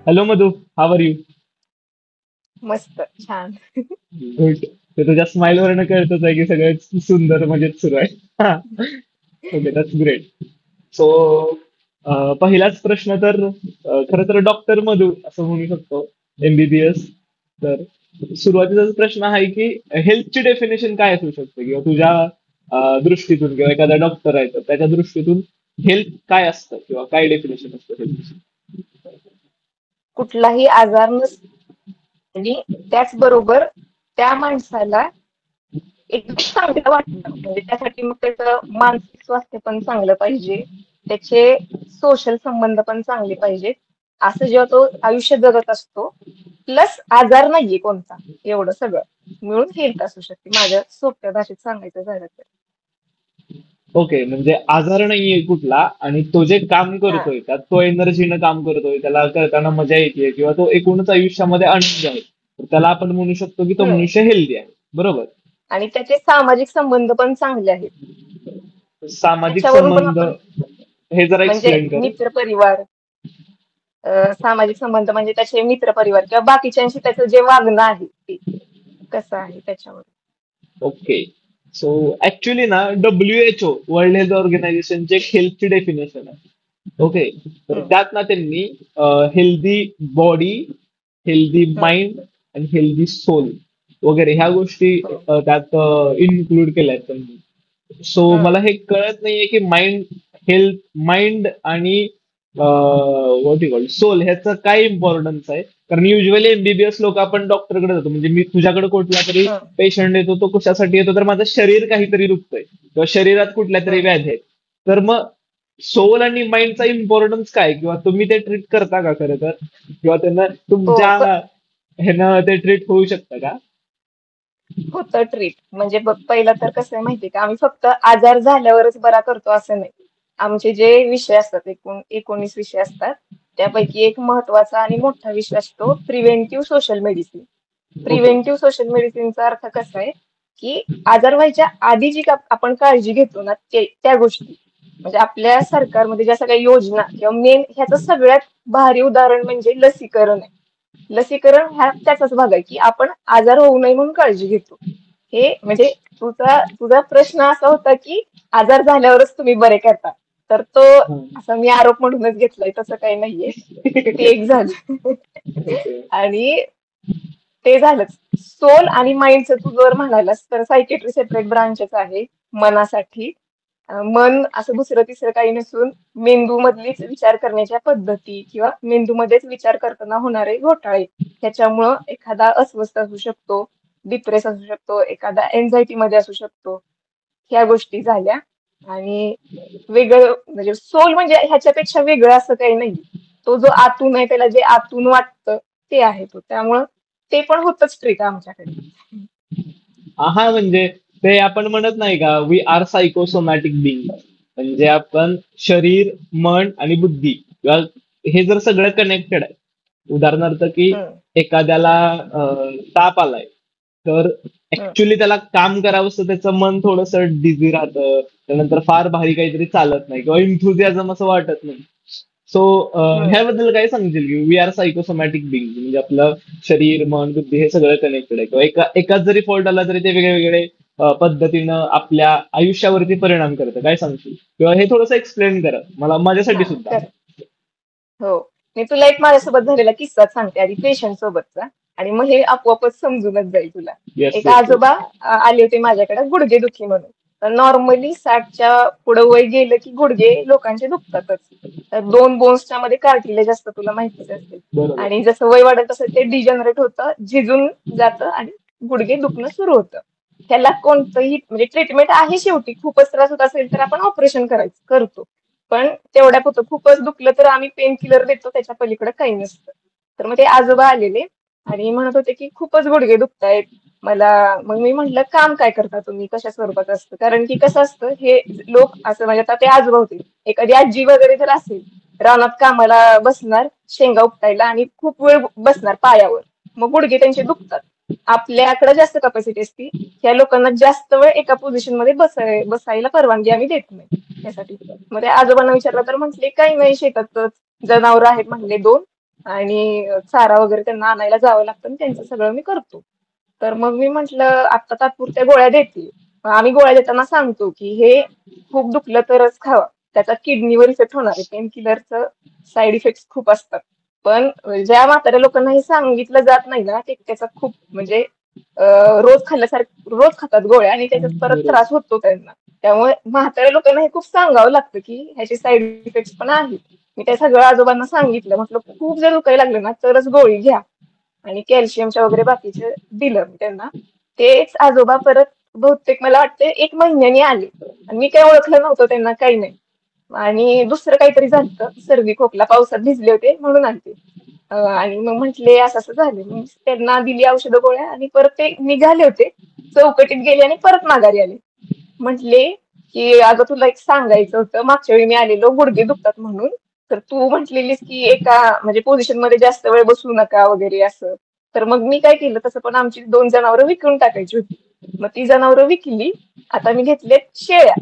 Hello Madhu, how are you? मस्त छान. Good. ते तुझ्या स्माइल वरनं कळतच आहे की सगळं सुंदर मजेत सुरू आहे. Okay, that's great. सो पहिलाच प्रश्न तर खरं तर डॉक्टर मधू असं म्हणू शकतो, एमबीबीएस. तर सुरुवातीचाच प्रश्न आहे की हेल्थची डेफिनेशन काय असू शकते, किंवा तुझ्या दृष्टीतून, किंवा एखादा डॉक्टर आहे तर त्याच्या दृष्टीतून हेल्थ काय असतं, किंवा काय डेफिनेशन असतं हेल्थची? कुठलाही आजार नसतो आणि त्याचबरोबर त्या माणसाला एकदम चांगलं वाटणं म्हणजे त्यासाठी मग त्याचं मानसिक स्वास्थ्य पण चांगलं पाहिजे. त्याचे सोशल संबंध पण चांगले पाहिजेत. असं जेव्हा तो आयुष्य जगत असतो, प्लस आजार नाहीये कोणता, एवढं सगळं मिळून हेल्थ असू शकते माझ्या सोप्या भाषेत सांगायचं झालं तर. ओके, म्हणजे आजार नाहीये कुठला, आणि तो जे काम हा. करतोय त्यात तो एनर्जीनं काम करतोय, त्याला करताना मजा येते, किंवा तो एकूणच आयुष्यामध्ये आनंद आहे, तर त्याला आपण म्हणू शकतो की तो हम्म. मनुष्य हेल्दी आहे. बरोबर? आणि त्याचे सामाजिक संबंध पण चांगले आहेत. सामाजिक त्याच्यावरून पण संबंध, आपण हे जरा म्हणजे एक्सप्लेन कर. मित्रपरिवार, सामाजिक संबंध म्हणजे त्याचे मित्रपरिवार किंवा बाकीच्यांशी त्याचं जे वागणं आहे ते कसं आहे त्याच्यावर. ओके. सो ऍक्च्युली ना, WHO वर्ल्ड हेल्थ ऑर्गनायझेशनचे एक हेल्थची डेफिनेशन आहे. ओके. तर हम्म. त्यात ना त्यांनी हेल्दी बॉडी, हेल्दी हम्म. माइंड आणि हेल्दी सोल वगैरे ह्या गोष्टी हो. त्यात इन्क्लूड केल्या आहेत त्यांनी. सो मला हम्म. हे कळत नाहीये की हेल्थ माइंड आणि व्हॉट यू कॉल सोल ह्याचं काय इम्पॉर्टन्स आहे. कारण युजली एमबीबीएस लोक आपण डॉक्टरकडे जातो, म्हणजे मी तुझ्याकडे कुठला तरी हम्म. पेशंट येतो, तो कशासाठी येतो, तर माझं शरीर काहीतरी दुखतंय किंवा शरीरात कुठल्या तरी हम्म. व्याधी आहेत. तर मग सोल आणि माइंडचा इम्पॉर्टन्स काय, किंवा तुम्ही ते ट्रीट करता का खरं तर, किंवा त्यांना हो तुमच्या ह्यानं ते ट्रीट होऊ शकतं का? होतं ट्रीट म्हणजे बघ पहिलं तर कसं आहे माहितीये का आम्ही फक्त आजार झाल्यावरच बरा करतो असं नाही. आमचे जे विषय असतात 19 विषय असतात त्यापैकी एक महत्वाचा आणि मोठा विषय असतो preventive social medicine. Okay. Preventive social मेडिसिनचा अर्थ कसा आहे की आजार व्हायच्या आधी जी आपण काळजी घेतो ना त्या गोष्टी म्हणजे आपल्या सरकारमध्ये ज्या सगळ्या योजना किंवा मेन ह्याचं सगळ्यात भारी उदाहरण म्हणजे लसीकरण आहे. लसीकरण हा त्याचाच भाग आहे की आपण आजार होऊ नये म्हणून काळजी घेतो. हे म्हणजे तुझा प्रश्न असा होता की आजार झाल्यावरच तुम्ही बरे करता. तर तो असा मी आरोप म्हणूनच घेतलाय तसं काही नाहीये. ते एक झालं. ओके. आणि ते झालंच. सोल आणि माइंडचं तू जर म्हणालास तर सायकेट्री सेपरेट ब्रांचच आहे मनासाठी. मन असं दुसरं तिसरं काही नसून मेंदू मधलीच विचार करण्याच्या पद्धती किंवा मेंदूमध्येच विचार करताना होणारे घोटाळे ह्याच्यामुळं एखादा अस्वस्थ असू शकतो, डिप्रेस असू शकतो, एखादा एन्झायटी मध्ये असू शकतो. ह्या गोष्टी झाल्या आणि वेगळं म्हणजे सोल म्हणजे ह्याच्यापेक्षा वेगळं असं काही नाही. तो जो आतून आहे त्याला जे आतून वाटतं ते आहे तो त्यामुळं ते पण होतच ट्रीट आमच्याकडे. हा, म्हणजे ते आपण म्हणत नाही का, वी आर सायकोसोमॅटिक बिंग, म्हणजे आपण शरीर, मन आणि बुद्धी, किंवा हे जर सगळं कनेक्टेड आहे. उदाहरणार्थ की हम्म. एखाद्याला ताप आलाय, तर हम्म. ऍक्च्युली त्याला काम करावं असतं, त्याचं मन थोडंसं डिझी राहतं, त्यानंतर फार भारी काहीतरी चालत नाही, किंवा इन्थुझियाझम असं वाटत नाही. सो हम्म. ह्याबद्दल काय सांगशील की वी आर सायकोसोमॅटिक बिंग, म्हणजे आपलं शरीर, मन, बुद्धी हे सगळं कनेक्टेड आहे, किंवा एकाच जरी फॉल्ट आला तरी ते वेगळे वेगळे पद्धतीनं आपल्या आयुष्यावरती परिणाम करतं. काय सांगशील, किंवा हे थोडंसं एक्सप्लेन करा मला, माझ्यासाठी हा सुद्धा. कर. हो. मी तुला एक माझ्यासोबत झालेला किस्सा सांगते आधी पेशंट सोबतचा आणि मग हे आपोआपच समजूनच जाईल तुला. येस, एक येस, आजोबा येस. आले होते माझ्याकडे गुडघेदुखी म्हणून. तर नॉर्मली 60च्या पुढं वय गेलं की गुडघे लोकांचे दुखतातच. तर 2 बोन्सच्या मध्ये कार्टिलेज असतं तुला माहितीच असेल. बरोबर. आणि जसं वय वाढत तसं ते डिजनरेट होतं, झिजून जातं आणि गुडघे दुखणं सुरू होतं. ह्याला कोणतंही म्हणजे ट्रीटमेंट आहे शेवटी खूपच त्रास होत असेल तर आपण ऑपरेशन करतो. पण तेवढ्यापुरतं खूपच दुखलं तर आम्ही पेन किलर देतो त्याच्या पलीकडे काही नसतं. तर मग ते आजोबा आलेले आणि म्हणत होते की खूपच गुडघे दुखतायत मला. मग मी म्हटलं काम काय करता तुम्ही कशा स्वरूपात असतं कारण की कसं असतं हे लोक असं म्हणजे आता ते आजोबा होते एखादी आजी वगैरे जर असेल रानात कामाला बसणार शेंगा उपटायला आणि खूप वेळ बसणार पायावर मग गुडघे त्यांचे दुखतात. आपल्याकडे जास्त कॅपॅसिटी असती ह्या लोकांना जास्त वेळ एका पोझिशन मध्ये बसायला परवानगी आम्ही देत नाही त्यासाठी. मग त्या आजोबांना विचारलं तर म्हटले काही नाही शेतातच जनावर आहेत म्हणले 2 आणि चारा वगैरे त्यांना आणायला जावं लागतं आणि त्यांचं सगळं मी करतो. तर मग मी म्हंटल आता तात्पुरत्या गोळ्या देते. मग आम्ही गोळ्या देताना सांगतो की हे खूप दुखलं तरच खावा. त्याचा किडनीवर इफेक्ट होणार आहे. पेन किलरचं साईड इफेक्ट खूप असतात. पण ज्या म्हाताऱ्या लोकांना हे सांगितलं जात नाही ना, ते त्याचा खूप म्हणजे रोज खातात गोळ्या आणि त्याच्यात परत बरोबर. त्रास होतो त्यांना. त्यामुळे म्हाताऱ्या लोकांना हे खूप सांगावं लागतं की ह्याचे साईड इफेक्ट्स पण आहेत. मी त्या सगळं आजोबांना सांगितलं. म्हटलं खूप जर दुखायला लागलं ना तरच गोळी घ्या. आणि कॅल्शियमच्या वगैरे बाकीचे दिलं मी त्यांना. तेच आजोबा परत बहुतेक मला वाटते 1 महिन्याने आले. आणि मी काही ओळखलं नव्हतं त्यांना, काही नाही. आणि दुसरं काहीतरी झालं, सर्दी खोकला, पावसात भिजले होते म्हणून आलते. आणि मग म्हटले असं असं झाले. मग त्यांना दिली औषधं गोळ्या आणि परत ते निघाले होते. चौकटीत गेले आणि परत माघारी आले. म्हटले की अगं तुला एक सांगायचं होतं, मागच्या वेळी मी आलेलो गुडघे दुखतात म्हणून. तर तू म्हटलेलीस की एका म्हणजे पोझिशन मध्ये जास्त वेळ बसू नका वगैरे असं. तर मग मी काय केलं, तसं पण आमची 2 जनावरं विकून टाकायची होती. मग ती जनावरं विकली. आता मी घेतलेत शेळ्या.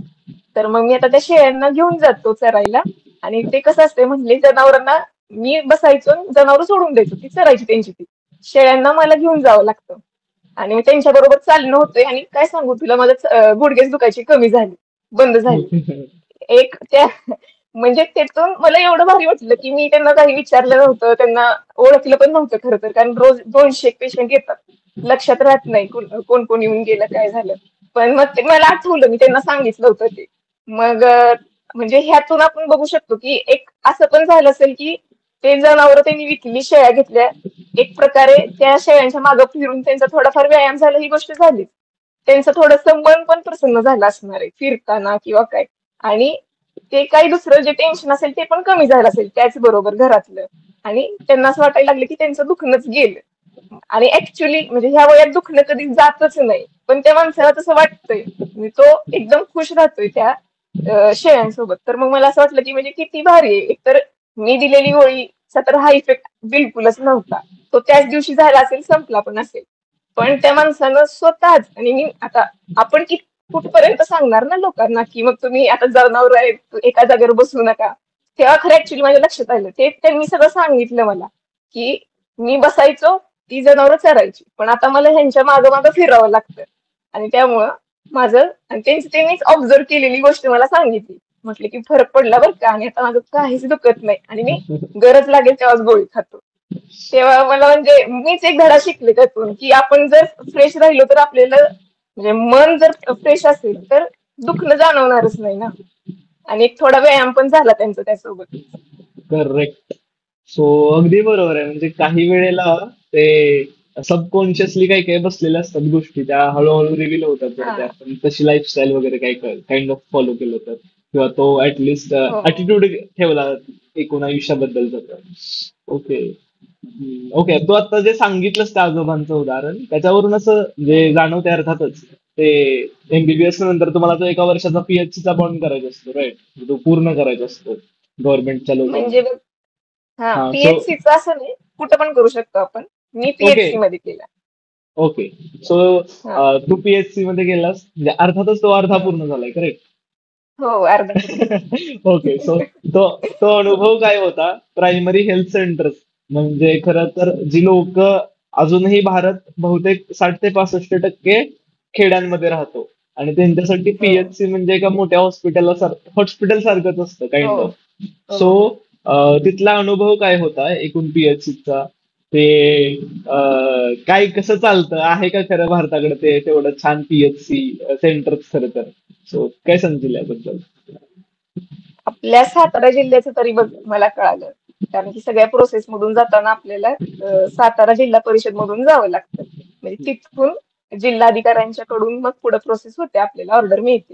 तर मग मी आता त्या शेळ्यांना घेऊन जातो चरायला. आणि ते कसं असते म्हणले, जनावरांना मी बसायचो जनावर सोडून द्यायचो, ती चरायची त्यांची ती. शेळ्यांना मला घेऊन जावं लागतं. आणि मी त्यांच्या बरोबर चालणं होतंय आणि काय सांगू तुला, माझं गुडघेच दुखायची कमी झाली, बंद झाली. एक त्या म्हणजे त्यातून मला एवढं भारी वाटलं की मी त्यांना काही विचारलं नव्हतं, त्यांना ओळखलं पण नव्हतं खरं तर, कारण रोज 200 पेशंट येतात, लक्षात राहत नाही कोण कोण येऊन गेलं काय झालं. पण मग ते मला आठवलं, मी त्यांना सांगितलं होतं ते. मग म्हणजे ह्यातून आपण बघू शकतो की एक असं पण झालं असेल की ते जनावरं त्यांनी विकली, शेळ्या घेतल्या. एक प्रकारे त्या शेळ्यांच्या मागे फिरून त्यांचा थोडाफार व्यायाम झाला, ही गोष्ट झाली. त्यांचं थोडंसं मन पण प्रसन्न झालं असणार आहे फिरताना किंवा काय. आणि ते काही दुसरं जे टेन्शन असेल ते पण कमी झालं असेल त्याचबरोबर घरातलं. आणि त्यांना असं वाटायला लागलं की त्यांचं दुखणंच गेलं. आणि ऍक्च्युली म्हणजे ह्या वयात दुखणं कधी जातच नाही, पण त्या माणसाला तसं वाटतंय. म्हणजे तो एकदम खुश राहतोय त्या शेळ्यांसोबत. तर मग मला असं वाटलं की म्हणजे किती भारी आहे. एकतर मी दिलेली गोळीचा तर हा इफेक्ट बिलकुलच नव्हता. तो त्याच दिवशी झाला असेल, संपला पण असेल. पण त्या माणसानं स्वतःच, आणि मी आता आपण कुठपर्यंत सांगणार ना लोकांना की मग तुम्ही आता जनावर आहे एका जागेवर बसू नका. तेव्हा खरं ऍक्च्युली माझ्या लक्षात आलं, ते त्यांनी सगळं सांगितलं मला की मी बसायचो, ती जनावरं चरायची, पण आता मला ह्यांच्या मागं मागं फिरावं लागतं. आणि त्यामुळं माझं आणि त्यांनीच ऑब्झर्व केलेली गोष्ट मला सांगितली. म्हटले की फरक पडला बरं का, आणि आता माझं काहीच दुखत नाही आणि मी गरज लागेल तेव्हाच गोळी खातो. तेव्हा मला म्हणजे मीच एक धडा शिकले त्यातून की आपण जर फ्रेश राहिलो तर आपल्याला म्हणजे मन जर फ्रेश असेल तर दुखणं जाणवणारच नाही ना. आणि एक थोडा व्यायाम पण झाला त्यांचा त्यासोबत. करेक्ट. सो अगदी बरोबर आहे. म्हणजे काही वेळेला ते सबकॉन्शियसली काही काही बसलेल्या असतात गोष्टी, त्या हळूहळू रिव्हील होतात जर हा. त्या आपण तशी लाईफस्टाईल वगैरे काही काइंड ऑफ फॉलो केलं तर, किंवा तो ऍटलिस्ट हो. ऍटिट्यूड ठेवला एकूण आयुष्याबद्दलचा तर. ओके. ओके, तू आता जे सांगितलंस त्या आजोबांचं उदाहरण, त्याच्यावरून असं जे हम्म. जाणवते अर्थातच ते एमबीबीएस नंतर तुम्हाला तो 1 वर्षाचा पीएचसी चा बॉन्ड करायचा असतो, राईट? तो पूर्ण करायचा असतो गव्हर्नमेंटच्या लोकांना. म्हणजे बघ, हा हा, सो पीएचसीचं असं नाही, कुठं पण करू शकतो आपण. मी ओके. पीएचसी मध्ये केला. ओके. सो हा. तू पीएचसी मध्ये गेलास म्हणजे अर्थातच तो अर्धा हम्म. पूर्ण झालाय, करेक्ट? हो, अर्धा पूर्ण. ओके. सो तो तो अनुभव काय होता? प्रायमरी हेल्थ सेंटर म्हणजे खरं तर जी लोक अजूनही भारत बहुतेक 60 ते 65% खेड्यांमध्ये राहतो, आणि त्यांच्यासाठी हो. पीएचसी म्हणजे एका मोठ्या हॉस्पिटल सारखंच असतं हो. Kind of. हो. सो हो. तिथला अनुभव काय होता एकूण पीएचसीचा? ते काय कसं चालतं, आहे का खरं भारताकडे ते तेवढं छान पीएचसी सेंटर खरं तर? सो काय सांगतील याबद्दल? आपल्या सातारा जिल्ह्याचं तरी बघ मला कळालं. कारण की सगळ्या प्रोसेस मधून जाताना आपल्याला सातारा जिल्हा परिषद मधून जावं लागतं. म्हणजे तिथून जिल्हाधिकाऱ्यांच्याकडून मग पुढे प्रोसेस होते, आपल्याला ऑर्डर मिळते.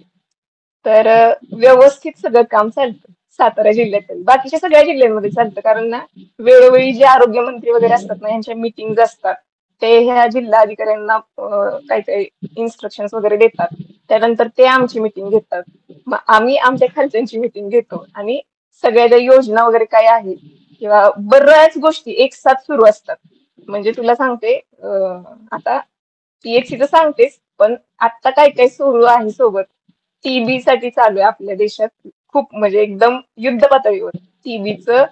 तर व्यवस्थित सगळं काम चालतं सातारा जिल्ह्यात. बाकीच्या सगळ्या जिल्ह्यांमध्ये चालतं, कारण ना वेळोवेळी जे आरोग्य मंत्री वगैरे असतात ना, यांच्या मीटिंग असतात. ते ह्या जिल्हा अधिकाऱ्यांना काही काही इन्स्ट्रक्शन्स वगैरे देतात. त्यानंतर ते आमची मीटिंग घेतात. मग आम्ही आमच्या खालच्यांची मीटिंग घेतो आणि सगळ्या ज्या योजना वगैरे काय आहेत किंवा बऱ्याच गोष्टी एक साथ सुरू असतात. म्हणजे तुला सांगते, आता पीएचसीचं सांगतेस, पण आता काय काय सुरू आहे सोबत. टीबी साठी चालू आहे आपल्या देशात खूप, म्हणजे एकदम युद्ध पातळीवर टीबीचं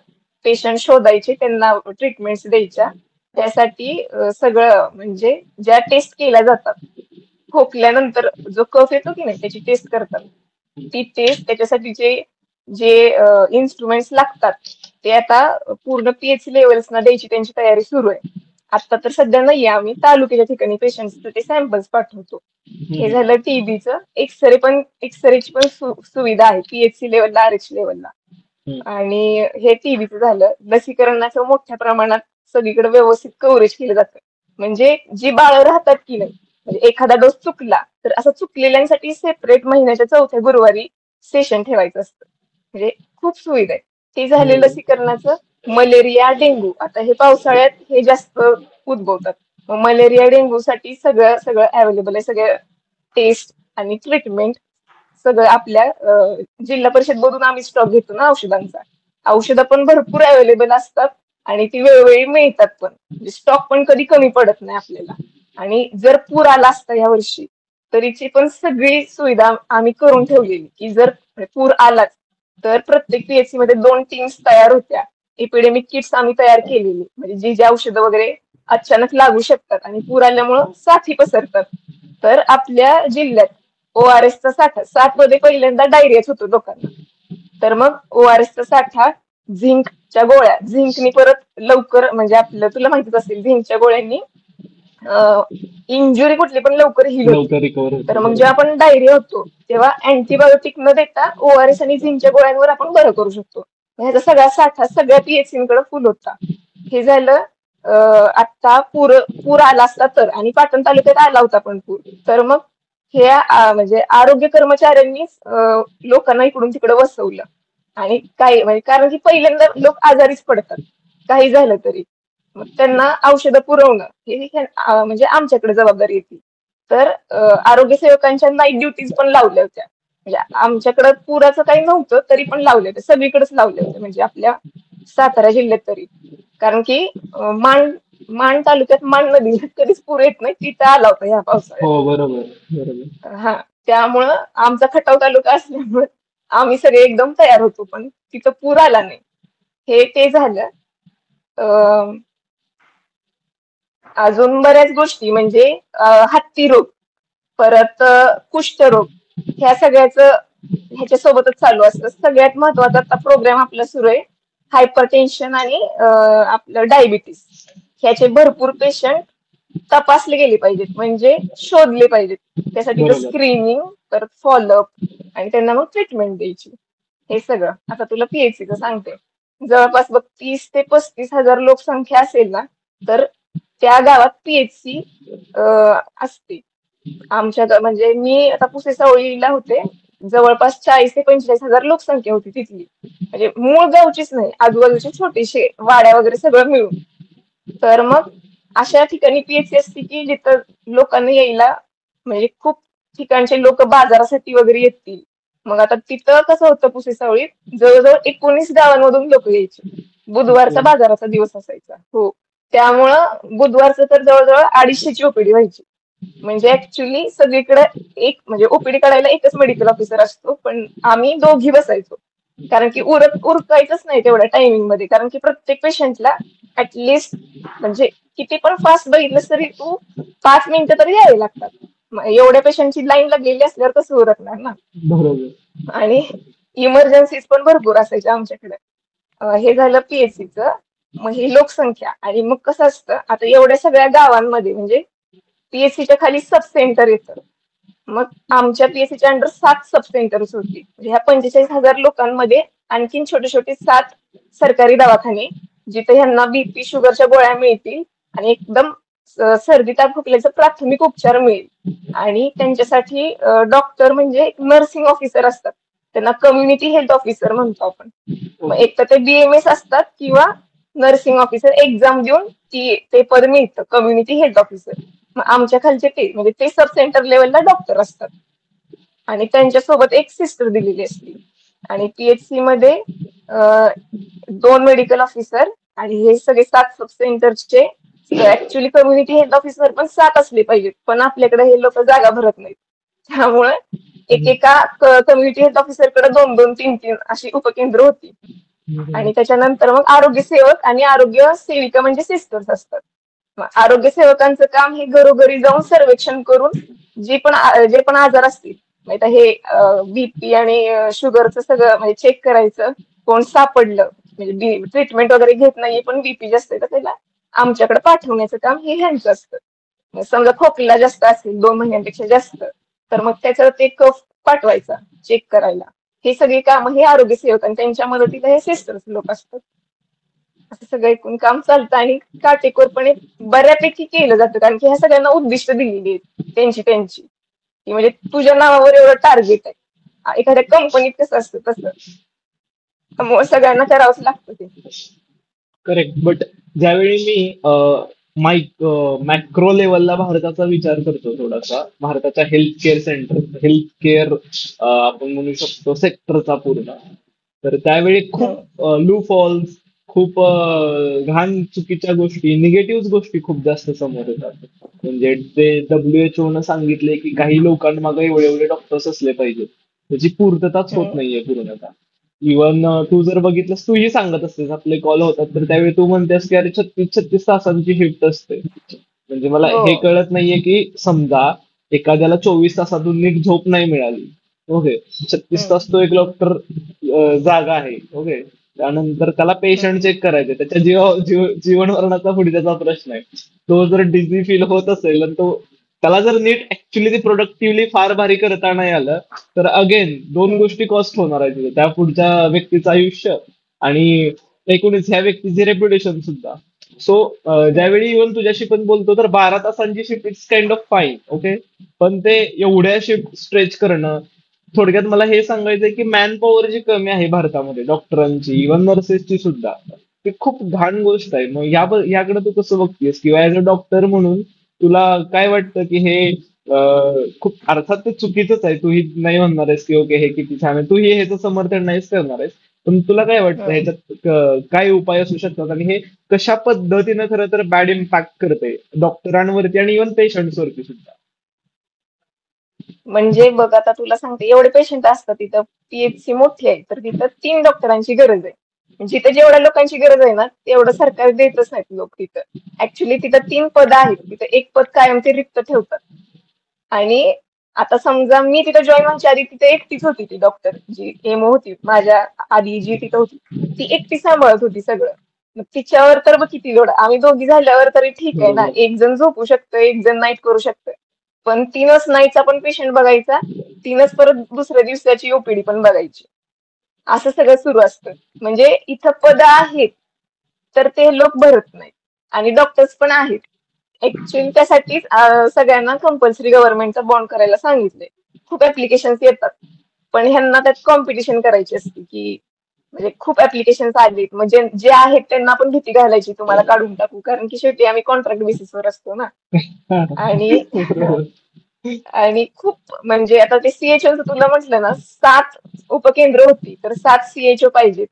पेशंट शोधायचे, त्यांना ट्रीटमेंट्स द्यायच्या. त्यासाठी सगळं म्हणजे ज्या टेस्ट केल्या जातात, खोकल्यानंतर जो कफ येतो की नाही त्याची टेस्ट करतात. ती टेस्ट त्याच्यासाठी जे जे इन्स्ट्रुमेंट्स लागतात ते आता पूर्ण पीएचसी लेवल्सना द्यायची त्यांची तयारी सुरू आहे. आता तर सध्या नाहीये, आम्ही तालुक्याच्या ठिकाणी पेशंट्सचे ते सॅम्पल्स पाठवतो. हे झालं टीबीचं. एक्सरेची पण सुविधा आहे पीएचसी लेवलला, आरएच लेवलला. आणि हे टीबीचं झालं. लसीकरणाचं मोठ्या प्रमाणात सगळीकडे व्यवस्थित कव्हरेज केलं जातं. म्हणजे जी बाळं राहतात की नाही, म्हणजे एखादा डोस चुकला तर असं चुकलेल्यांसाठी सेपरेट महिन्याच्या चौथ्या गुरुवारी सेशन ठेवायचं असतं. म्हणजे खूप सुविधा आहे. ते झाले लसीकरणाचं. मलेरिया, डेंग्यू, आता हे पावसाळ्यात हे जास्त उद्भवतात. मग मलेरिया, डेंग्यू साठी सगळं सगळं अवेलेबल आहे. सगळं टेस्ट आणि ट्रीटमेंट सगळं आपल्या जिल्हा परिषद मधून आम्ही स्टॉक घेतो ना औषधांचा. औषधं पण भरपूर अवेलेबल असतात आणि ती वेळोवेळी मिळतात पण. म्हणजे स्टॉक पण कधी कमी पडत नाही आपल्याला. आणि जर पूर आला असता या वर्षी तरीची पण सगळी सुविधा आम्ही करून ठेवलेली, की जर पूर आलाच तर प्रत्येक पीएचसी मध्ये 2 टीम्स तयार होत्या. एपिडेमिक किट्स आम्ही तयार केलेली, म्हणजे जी औषधं वगैरे अचानक लागू शकतात आणि पूर आल्यामुळं साथी पसरतात. तर आपल्या जिल्ह्यात ओआरएसचा साठा, 7 मध्ये पहिल्यांदा डायरियाच होतो लोकांना, तर मग ओआरएसचा साठा, झिंकच्या गोळ्या, झिंकनी परत लवकर, म्हणजे आपलं तुला माहितीच असेल झिंकच्या गोळ्यांनी इंजुरी कुठली पण लवकर हिल होते. लवकर रिकवर तर मग होते. जेव्हा आपण डायरिया होतो तेव्हा अँटीबायोटिक न देता ओआरएस आणि झिंकच्या गोळ्यांवर आपण बरं करू शकतो. ह्याचा सगळा साठा सगळ्या पीएचसीकडे फुल होता. हे झालं. आता पूर आला असता तर, आणि पाटण तालुक्यात आला होता पण पूर, तर मग हे म्हणजे आरोग्य कर्मचाऱ्यांनीच लोकांना इकडून तिकडे वसवलं. आणि काही म्हणजे कारण की पहिल्यांदा लोक आजारीच पडतात काही झालं तरी, मग त्यांना औषधं पुरवणं म्हणजे आमच्याकडे जबाबदारी येते. तर आरोग्य सेवकांच्या नाईट ड्युटीज पण लावल्या होत्या. म्हणजे आमच्याकडे पुराचं काही नव्हतं तरी पण लावले होते, सगळीकडेच लावले होते म्हणजे आपल्या सातारा जिल्ह्यात तरी. कारण की माण तालुक्यात माण नदी कधीच पूर येत नाही, तिथं आला होता ह्या पावसाळ्यात. हो, बरोबर बरोबर. हा, त्यामुळं आमचा खटाव तालुका असल्यामुळे आम्ही सगळे एकदम तयार होतो, पण तिथं पूर आला नाही. हे ते झालं. अजून बऱ्याच गोष्टी म्हणजे हत्ती रोग, परत कुष्ठरोग, ह्या ह्याच्यासोबतच चालू असतं. सगळ्यात महत्वाचा आता प्रोग्राम आपला सुरू आहे हायपर टेन्शन आणि आपलं डायबिटीस. ह्याचे भरपूर पेशंट तपासले गेले पाहिजेत, म्हणजे शोधले पाहिजेत. त्यासाठी स्क्रीनिंग, परत फॉलोअप, आणि त्यांना मग ट्रीटमेंट द्यायची. हे सगळं आता तुला पीएचसीचं सांगते. जवळपास बघ 30 ते 35 हजार लोकसंख्या असेल ना, तर त्या गावात पीएचसी असते. आमच्या म्हणजे मी आता पुसे सावळीला होते, जवळपास 40 ते 45 हजार लोकसंख्या होती तिथली. म्हणजे मूळ गावचीच नाही, आजूबाजूचे छोटेसे वाड्या वगैरे सगळं मिळून. तर मग अशा ठिकाणी पीएचसी असते की जिथं लोकांना यायला, म्हणजे खूप ठिकाणचे लोक बाजारासाठी वगैरे येतील. मग आता तिथं कसं होतं पुसे सावळीत, जवळजवळ 19 गावांमधून लोक यायचे. बुधवारचा बाजाराचा दिवस असायचा. हो, त्यामुळं बुधवारचं तर जवळजवळ 250ची ओपीडी व्हायची. म्हणजे ऍक्च्युली सगळीकडे एक म्हणजे ओपीडी काढायला एकच मेडिकल ऑफिसर असतो, पण आम्ही दोघी बसायचो. कारण की उरकायचंच नाही तेवढ्या टायमिंग मध्ये, कारण की प्रत्येक पेशंटला ऍटलिस्ट म्हणजे किती पण फास्ट बघितलंस तरी तू 5 मिनिटं तरी यावे लागतात. एवढ्या पेशंटची लाईन लागलेली असल्यावर कसं उरकणार ना. बरोबर. आणि इमर्जन्सीज पण भरपूर असायच्या आमच्याकडे. हे झालं पीएचसीचं. मग ही लोकसंख्या, आणि मग कसं असतं आता एवढ्या सगळ्या गावांमध्ये म्हणजे पीएचसीच्या खाली सब सेंटर येतं. मग आमच्या पीएचसीच्या अंडर 7 सब सेंटर्स होती. म्हणजे ह्या 45 हजार लोकांमध्ये आणखीन छोटे छोटे 7 सरकारी दवाखाने, जिथे ह्यांना बीपी शुगरच्या गोळ्या मिळतील आणि एकदम सर्दी ताप खोकल्याचा प्राथमिक उपचार मिळेल. आणि त्यांच्यासाठी डॉक्टर म्हणजे नर्सिंग ऑफिसर असतात, त्यांना कम्युनिटी हेल्थ ऑफिसर म्हणतो आपण. मग एक तर ते बीएमएस असतात किंवा नर्सिंग ऑफिसर एक्झाम देऊन ते पद मिळतं कम्युनिटी हेल्थ ऑफिसर. मग आमच्या खालचे ते म्हणजे ते सब सेंटर लेवलला डॉक्टर असतात आणि त्यांच्यासोबत एक सिस्टर दिलेली असते. आणि पीएचसी मध्ये 2 मेडिकल ऑफिसर, आणि हे सगळे 7 सब सेंटरचे ऍक्च्युली कम्युनिटी हेल्थ ऑफिसर पण 7 असले पाहिजेत, पण आपल्याकडे हे लोक जागा भरत नाहीत. त्यामुळे एकेका कम्युनिटी हेल्थ ऑफिसरकडे 2-2, 3-3 अशी उपकेंद्र होती. आणि त्याच्यानंतर मग आरोग्य सेवक आणि आरोग्य सेविका म्हणजे सिस्टर्स असतात. मग आरोग्य सेवकांचं काम हे घरोघरी जाऊन सर्वेक्षण करून जे पण आजार असतील, म्हणजे आता हे बीपी आणि शुगरचं सगळं म्हणजे चेक करायचं. कोण सापडलं म्हणजे ट्रीटमेंट वगैरे घेत नाहीये पण बीपी जास्त आहे तर त्याला आमच्याकडे पाठवण्याचं काम हे ह्यांचं असतं. मग समजा खोकला जास्त असेल 2 महिन्यांपेक्षा जास्त, तर मग त्याचा ते कफ पाठवायचा चेक करायला. हे सगळी कामं हे आरोग्य सेवक आणि त्यांच्या मदतीला हे सिस्टर्स लोक असतात. असं सगळं एकूण काम चालतं आणि काटेकोरपणे बऱ्यापैकी केलं जातं, कारण की ह्या सगळ्यांना उद्दिष्ट दिलेली आहेत त्यांची त्यांची, की म्हणजे तुझ्या नावावर एवढं टार्गेट आहे. एखाद्या कंपनीत कसं असतं तसं, त्यामुळे सगळ्यांना करावंच लागतं ते. करेक्ट. बट ज्यावेळी मी मॅक्रो लेवलला भारताचा विचार करतो, थोडासा भारताच्या हेल्थ केअर आपण म्हणू शकतो सेक्टरचा पूर्ण, तर त्यावेळी हम्म, खूप लू फॉल्स, खूप घाण चुकीच्या गोष्टी, निगेटिव्ह गोष्टी खूप जास्त समोर येतात. म्हणजे ते WHO न सांगितले की काही लोकांमागे एवढे एवढे डॉक्टर्स असले पाहिजेत, त्याची पूर्तताच होत हम्म, नाहीये पूर्णतः. इव्हन तू जर बघितलंस, तूही सांगत असतेस आपले कॉल होतात तर त्यावेळी तू म्हणतेस की अरे 36-36 तासांची शिफ्ट असते. म्हणजे मला हो. हे कळत नाहीये की समजा एखाद्याला 24 तासातून नीट झोप नाही मिळाली, ओके, 36 हम्म, तास तो एक डॉक्टर जागा आहे, ओके, त्यानंतर त्याला पेशंट हम्म, चेक करायचे, त्याच्या जीवन मरणाचा पुढे त्याचा प्रश्न आहे. तो जर डिझी फील होत असेल आणि त्याला जर नीट ऍक्च्युली ते प्रोडक्टिव्हली फार भारी करता नाही आलं, तर अगेन दोन हम्म, गोष्टी कॉस्ट होणार आहेत तिथे. त्या पुढच्या व्यक्तीचं आयुष्य आणि एकूणच ह्या व्यक्तीचे रेप्युटेशन सुद्धा. सो हम्म. ज्यावेळी इव्हन तुझ्याशी पण बोलतो तर 12 तासांची shift it's kind of fine, okay, पण ते एवढ्या शिफ्ट स्ट्रेच करणं, थोडक्यात मला हे सांगायचंय की मॅन पॉवर जी कमी आहे भारतामध्ये डॉक्टरांची, इव्हन नर्सेसची सुद्धा, ती खूप घाण गोष्ट आहे. मग याकडे तू कसं बघतेस, किंवा ऍज अ डॉक्टर म्हणून तुला काय वाटतं की हे खूप अर्थात ते चुकीचंच आहे, तूही नाही म्हणणार आहेस की ओके हे किती छान आहे, तूही ह्याचं समर्थन नाहीच करणार आहेस, पण तुला काय वाटतं हम्म. ह्याच्यात काय उपाय असू शकतात आणि हे कशा पद्धतीनं खरं तर बॅड इम्पॅक्ट करते डॉक्टरांवरती आणि इव्हन पेशंट्स वरती सुद्धा? म्हणजे बघ आता तुला सांगते, एवढे पेशंट असतात तिथं, पीएचसी मोठी आहे तर तिथं 3 डॉक्टरांची गरज आहे. म्हणजे तिथं जेवढ्या लोकांची गरज आहे ना तेवढं सरकार देतच नाहीत लोक तिथं. ऍक्च्युली तिथं 3 पद आहेत, तिथं एक पद कायम ते रिक्त ठेवतात. आणि आता समजा मी तिथं जॉईन व्हायच्या आधी तिथे एकटीच होती ती डॉक्टर जी एमओ होती माझ्या आधी जी तिथं होती, ती एकटी सांभाळत होती सगळं. मग तिच्यावर तर मग किती लोड, आम्ही दोघी झाल्यावर तरी ठीक आहे ना, बरोबर. एक जण झोपू शकतं एक जण नाईट करू शकतं. पण 3च नाईटचा पण पेशंट बघायचा, 3च परत दुसऱ्या दिवसाची ओपीडी पण बघायची. असं सगळं सुरू असतं. म्हणजे इथं पद आहेत तर ते लोक भरत नाहीत. आणि डॉक्टर्स पण आहेत. ऍक्च्युअली त्यासाठीच सगळ्यांना कंपल्सरी गव्हर्नमेंटचा बॉन्ड करायला सांगितले. खूप ऍप्लिकेशन्स येतात, पण ह्यांना त्यात कॉम्पिटिशन करायची असते की म्हणजे खूप ऍप्लिकेशन्स आलेत, म्हणजे जे आहेत त्यांना पण भीती घालायची तुम्हाला काढून टाकू, कारण की शेवटी आम्ही कॉन्ट्रॅक्ट बेसिसवर असतो ना. आणि बरोबर. आणि खूप म्हणजे आता ते सीएचओचं तुला म्हटलं ना, 7 उपकेंद्र होती तर 7 सीएचओ पाहिजेत.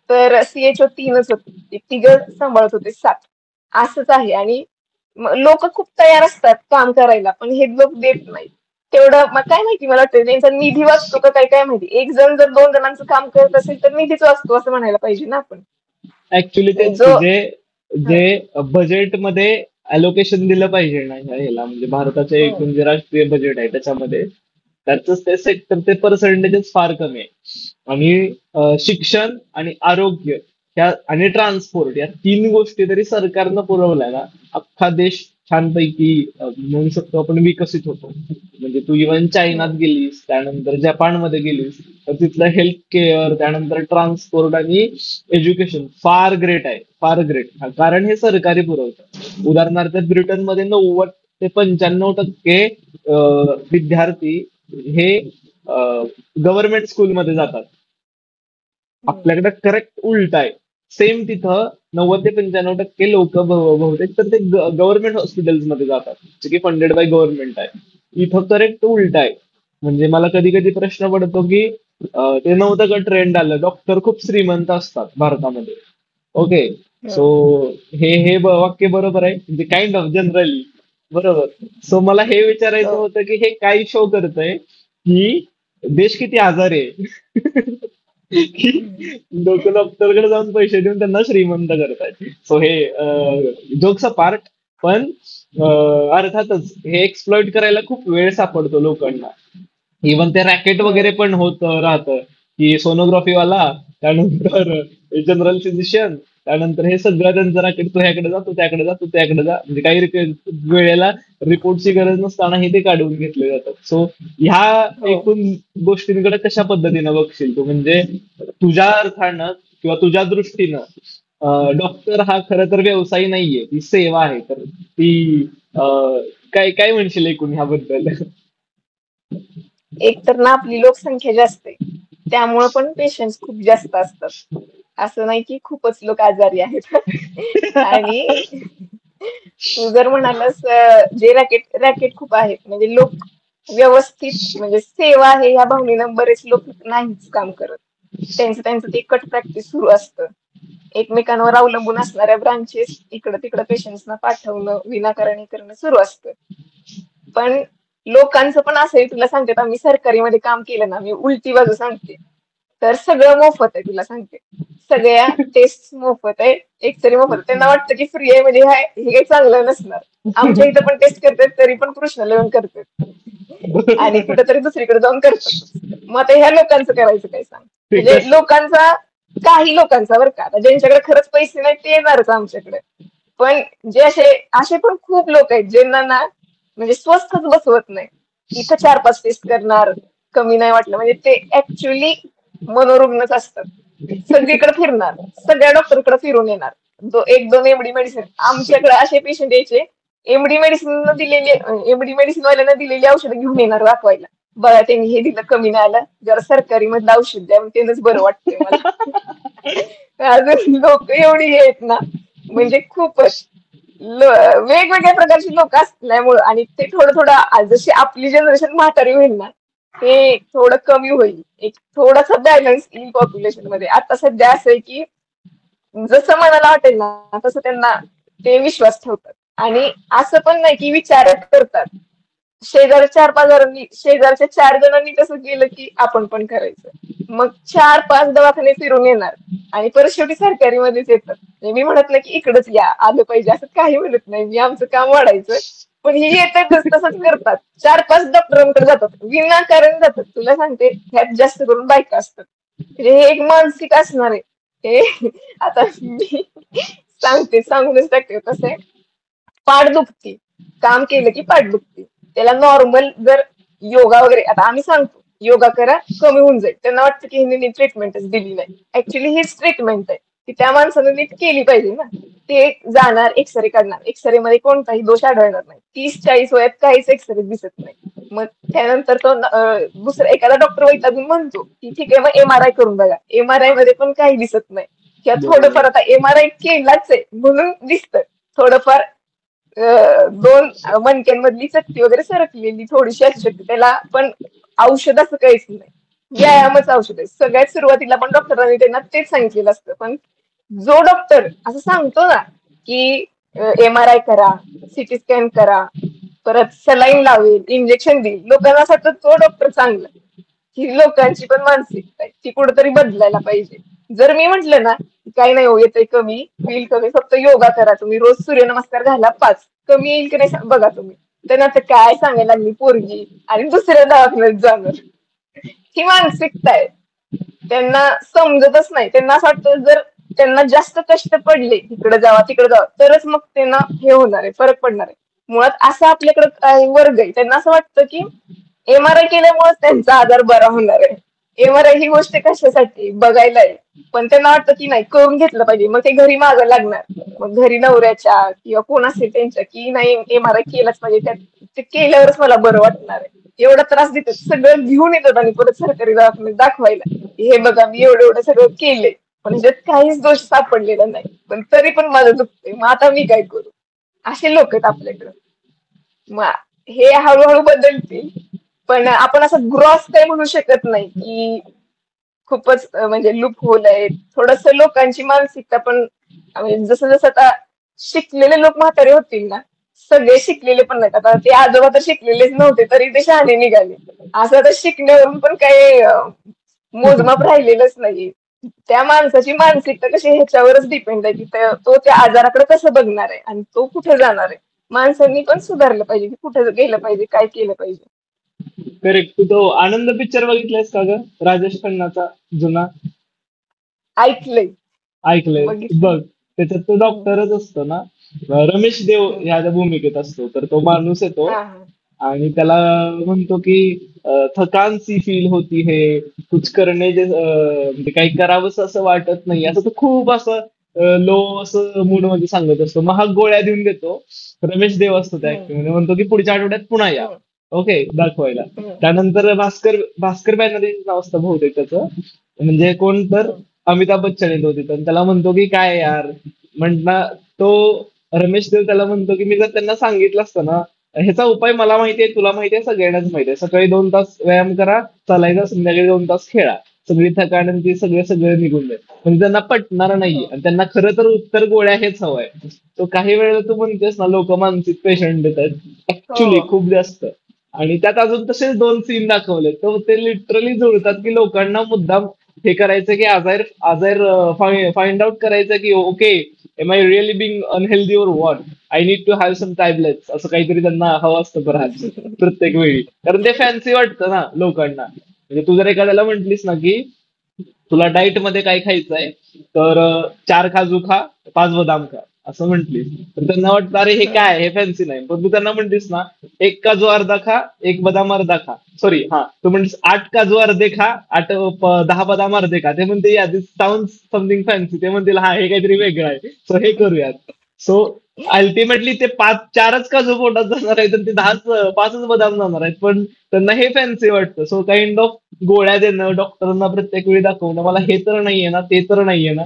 तर सीएचओ 3च होते, ते तिघं सांभाळत होते 7. असंच आहे. आणि लोक खूप तयार असतात काम करायला पण हे लोक देत नाहीत तेवढं. मग काय माहिती, मला वाटतं त्यांचा निधी वाचतो का काय काय माहिती. एक जण जर 2 जणांचं काम करत असेल तर निधीच वाचतो असं म्हणायला पाहिजे ना आपण. ऍक्च्युली म्हणजे तेच जो की जे हं, जे बजेटमध्ये अलोकेशन दिलं पाहिजे ना ह्याला, म्हणजे भारताच्या हं, एकूण जे राष्ट्रीय बजेट आहे त्याच्यामध्ये, त्याच ते सेक्टर ते पर्सेंटेजेस फार कमी आहे. आणि शिक्षण आणि आरोग्य आणि ट्रान्सपोर्ट या तीन गोष्टी तरी सरकारनं पुरवल्या ना, अख्खा देश छानपैकी म्हणू शकतो आपण विकसित होतो. म्हणजे तू इव्हन चायनात हं, गेलीस, त्यानंतर जपानमध्ये गेलीस, तर तिथलं हेल्थ केअर, त्यानंतर ट्रान्सपोर्ट आणि एज्युकेशन फार ग्रेट आहे, फार ग्रेट. कारण हे सरकारी पुरवठा. उदाहरणार्थ ब्रिटनमध्ये 90 ते 95% विद्यार्थी हे गव्हर्नमेंट स्कूलमध्ये जातात. हं, आपल्याकडे करेक्ट उलट आहे. सेम तिथं 90 ते 95% लोक बहुतेक तर ते गव्हर्नमेंट हॉस्पिटल्समध्ये जातात, जे की फंडेड बाय गव्हर्नमेंट आहे. इथं करेक्ट उलट आहे. म्हणजे मला कधी कधी प्रश्न पडतो की ते नव्हतं का ट्रेंड आलं, डॉक्टर खूप श्रीमंत असतात भारतामध्ये, ओके, सो हं, हे वाक्य बरोबर आहे, म्हणजे काइंड ऑफ जनरली बरोबर. सो मला हे विचारायचं हो. होतं की हे काय शो करतंय की देश किती आजारी आहे. की लोक डॉक्टरकडे जाऊन पैसे देऊन त्यांना श्रीमंत करतायत. सो हे जोक्स पार्ट. पण अर्थातच हे एक्सप्लॉइट करायला खूप वेळ सापडतो लोकांना. इव्हन ते रॅकेट वगैरे पण होत राहतं, की सोनोग्राफीवाला, त्यानंतर जनरल फिजिशियन, त्यानंतर हे सगळं त्यांचं रॅकेट, तो ह्याकडे जा, तू त्याकडे जा, तू त्याकडे जा, म्हणजे काही वेळेला रिपोर्टची गरज नसतानाही ते काढून घेतले जातात. सो ह्या हो. एकूण गोष्टींकडे कशा पद्धतीनं बघशील तू? म्हणजे तुझ्या अर्थानं किंवा तुझ्या दृष्टीनं डॉक्टर हा खरं तर व्यवसाय नाहीये, ती सेवा आहे. तर ती काय काय म्हणशील एकूण ह्याबद्दल? एक तर ना आपली लोकसंख्या जास्त आहे, त्यामुळे पण पेशंट्स खूप जास्त असतात. असं नाही की खूपच लोक आजारी आहेत. आणि तू जर म्हणालास जे रॅकेट रॅकेट खूप आहेत, म्हणजे लोक व्यवस्थित म्हणजे सेवा आहे ह्या भावनेनं बरेच लोक नाहीच काम करत. त्यांचं त्यांचं ते कट प्रॅक्टिस सुरू असतं. एकमेकांवर अवलंबून असणाऱ्या ब्रांचेस इकडं तिकडं पेशंट्सना पाठवणं, विनाकारण करणं सुरू असतं. पण लोकांचं पण असं आहे, तुला सांगते, आता मी सरकारीमध्ये काम केलं ना, मी उलटी बाजू सांगते. तर सगळं मोफत आहे, तुला सांगते. सगळ्या टेस्ट मोफत आहे, एक्सरे मोफत आहे. त्यांना वाटतं की फ्री आहे म्हणजे हे काही चांगलं नसणार. आमच्या इथं पण टेस्ट करतात तरी पण कृष्ण लेवल करतात. आणि कुठेतरी दुसरीकडे जाऊन करतातच. मग आता ह्या लोकांचं करायचं काय सांग? ते म्हणजे कस लोकांचा, काही लोकांचा बरं का, आता ज्यांच्याकडे खरंच पैसे नाही ते येणारच आमच्याकडे. पण जे असे असे पण खूप लोक आहेत ज्यांना ना म्हणजे स्वस्तच बसवत नाही. इथं 4-5 टेस्ट करणार, कमी नाही वाटलं म्हणजे ते ऍक्च्युअली मनोरुग्णच असतात. सगळीकडे फिरणार, सगळ्या डॉक्टरकडे फिरून येणार. 1-2 एमडी मेडिसिन, आमच्याकडे असे पेशंट यायचे, एमडी मेडिसिन वाल्यांना दिलेली औषधं घेऊन येणार दाखवायला. बघा त्यांनी हे दिलं, कमी नाही आलं, जरा सरकारी मधलं औषध द्या, मग तेच बरं वाटतंय मला. अजून लोक एवढी हे आहेत ना, म्हणजे खूपच वेगवेगळ्या प्रकारची लोक असल्यामुळं, आणि ते थोडं थोडं जशी आपली जनरेशन म्हातारी होईल ना, ते थोडं कमी होईल. एक थोडासा बॅलन्स येईल पॉप्युलेशन मध्ये. आता सध्या असं आहे की जसं मनाला वाटेल ना तसं त्यांना ते विश्वास ठेवतात. आणि असं पण नाही की विचार करतात. शेजारच्या 4 जणांनी तसं केलं की आपण पण करायचं. मग 4-5 दवाखाने फिरून येणार आणि परत शेवटी सरकारीमध्येच येतात. म्हणजे मी म्हणत नाही की इकडंच या, आलं पाहिजे असं काही म्हणत नाही मी, आमचं काम वाढायचं. पण हे येतातच, तसंच करतात. 4-5 डॉक्टरांकडे जातात, विनाकारण जातात. तुला सांगते, ह्यात जास्त करून बायका असतात. म्हणजे हे एक मानसिक असणार आहे. हे आता मी सांगूनच टाकते कसं आहे. पाठ दुखती, काम केलं की पाठ दुखती. त्याला नॉर्मल जर योगा वगैरे, आता आम्ही सांगतो योगा करा कमी होऊन जाईल, त्यांना वाटतं की ह्यांनी ट्रीटमेंटच दिली नाही. ऍक्च्युली हीच ट्रीटमेंट आहे, की त्या माणसानं नीट केली पाहिजे ना. ते जाणार, एक्सरे काढणार, एक्सरे मध्ये कोणताही दोष आढळणार नाही. 30-40 वयात काहीच एक्सरे दिसत नाही. मग त्यानंतर तो दुसरा एखादा डॉक्टर वैतागून म्हणतो की ठीक आहे मग एमआरआय करून बघा. एमआरआय मध्ये पण काही दिसत नाही. किंवा थोडंफार, बरोबर. आता एमआरआय केलाच आहे म्हणून दिसतं थोडंफार. 2 मणक्यांमधली चकती वगैरे सरकलेली थोडीशी असू शकते, त्याला पण औषध असं काहीच नाही. व्यायामच औषध आहे. सगळ्यात सुरुवातीला पण डॉक्टरांनी त्यांना तेच सांगितलेलं असतं. पण जो डॉक्टर असं सांगतो ना की एमआरआय करा, सिटी स्कॅन करा, परत सलाईन लावेल, इंजेक्शन देईल, लोकांना असं वाटतं तो डॉक्टर चांगला. ही लोकांची पण मानसिकता आहे, ती कुठेतरी बदलायला पाहिजे. जर मी म्हंटल ना काही नाही हो, येतंय कमी, होईल कमी, फक्त योगा करा तुम्ही, रोज सूर्यनमस्कार घाला 5, कमी येईल की नाही बघा तुम्ही. त्यांना आता काय सांगायला लागली पोरगी आणि दुसऱ्या दवाखान्यात जाणार. ही मानसिकता आहे. त्यांना समजतच नाही. त्यांना असं वाटतं जर त्यांना जास्त कष्ट पडले, इकडे जावा तिकडे जावा, तरच मग त्यांना हे होणार आहे, फरक पडणार आहे. मुळात असं आपल्याकडे काही वर्ग आहे, त्यांना असं वाटतं की एमआरआय केल्यामुळे त्यांचा आजार बरा होणार आहे. एमआरआय ही गोष्ट कशासाठी बघायला आहे. पण त्यांना वाटतं की नाही करून घेतलं पाहिजे, मग ते घरी मागं लागणार. मग घरी नवऱ्याच्या किंवा कोण असेल त्यांच्या की नाही एमआरआय केलाच पाहिजे, त्यात ते केल्यावरच मला बरं वाटणार आहे. एवढा त्रास देतात, सगळं घेऊन येतात आणि परत सरकारी दवाखान्यात दाखवायला. हे बघा मी एवढं एवढं सगळं केलंय, पण ह्याच्यात काहीच दोष सापडलेला नाही, पण तरी पण माझं दुखतंय, मग आता मी काय करू. असे लोक आहेत आपल्याकडं. मग हे हळूहळू बदलतील. पण आपण असं ग्रॉस काही म्हणू शकत नाही की खूपच म्हणजे लूप होल आहे. थोडस लोकांची मानसिकता पण म्हणजे जसं जसं आता शिकलेले लोक म्हातारे होतील ना, सगळे शिकलेले पण नाहीत. आता ते आजोबा तर शिकलेलेच नव्हते तरी ते शहाणे निघाले. असं तर शिकण्यावरून पण काही मोजमाप राहिलेलंच नाही. त्या माणसाची मानसिकता कशी ह्याच्यावरच डिपेंड आहे की तो त्या आजाराकडे कसं बघणार आहे आणि तो कुठे जाणार आहे. माणसांनी पण सुधारलं पाहिजे की कुठे गेलं पाहिजे, काय केलं पाहिजे. करेक्ट. तू तो आनंद पिक्चर बघितलायस का ग, राजेश खन्नाचा जुना? ऐकलंय. ऐकलंय बघितलं. बघ. त्याच्यात तो हम्म. डॉक्टरच असतो ना, रमेश देव हम्म. ह्या ज्या भूमिकेत असतो, तर तो माणूस येतो हा हा. आणि त्याला म्हणतो की थकान सी फील होती है, कुछ करणे म्हणजे काही करावंसं असं वाटत नाही, असं तो खूप असं लो असं मूड मध्ये सांगत असतो. महाग गोळ्या देऊन देतो. रमेश देव असतो त्या हम्म. ऍक्टिंग मध्ये, म्हणतो की पुढच्या आठवड्यात पुन्हा या. हम्म. ओके, दाखवायला. हम्म. त्यानंतर भास्कर भास्कर बॅनर्जी नाव असतं बहुतेक त्याचं, म्हणजे कोण तर हम्म. अमिताभ बच्चन येतो तिथं. त्याला म्हणतो की काय यार, म्हणला तो रमेश देव त्याला म्हणतो की मी जर त्यांना सांगितलं असतं ना, ह्याचा उपाय मला माहितीये, तुला माहितीये, सगळ्यांनाच माहितीये, सकाळी 2 तास व्यायाम करा, चालायचा, संध्याकाळी 2 तास खेळा, सगळी थकान आणि ते सगळं सगळं निघून जाईल. म्हणजे त्यांना पटणार नाही, हम्म. आणि त्यांना खरं तर उत्तर गोळ्या हेच हवंय. तो काही वेळेला तू म्हणतेस ना, लोक मानसिक पेशंट येतात हो. ऍक्च्युली खूप जास्त. आणि त्यात अजून तसेच 2 सीन दाखवले, तर ते लिटरली जुळतात की लोकांना मुद्दाम हे करायचं की आजार आजार फाइंड आउट करायचं की okay, am I really being unhealthy or what, I need to have some tablets, असं काहीतरी त्यांना हवं असतं परहाच प्रत्येक वेळी. कारण ते फॅन्सी वाटतं ना लोकांना. म्हणजे तू जर एखाद्याला म्हंटलीस ना की तुला डाईट मध्ये काय खायचंय, तर 4 काजू खा, 5 बदाम खा, असं म्हंटलीस, तर त्यांना वाटतं अरे हे हम्म. काय, हे फॅन्सी नाही. पण तू त्यांना म्हणलीस ना, 1 काजू अर्धा खा, 1 बदाम अर्धा खा, सॉरी हा, तू म्हणलीस 8 काजू अर्धे खा, 10 बदाम अर्धे खा, ते म्हणते या दिस साऊंड समथिंग फॅन्सी, ते म्हणतील हा हे काहीतरी वेगळं आहे, सो हे करूयात. सो अल्टिमेटली ते 4च काजू पोटात जाणार आहेत, आणि ते 5च बदाम जाणार आहेत, पण त्यांना हे फॅन्सी वाटतं. सो काइंड ऑफ गोळ्या देणं, डॉक्टरांना प्रत्येक वेळी दाखवणं, मला हे तर नाहीये ना, ते तर नाहीये ना.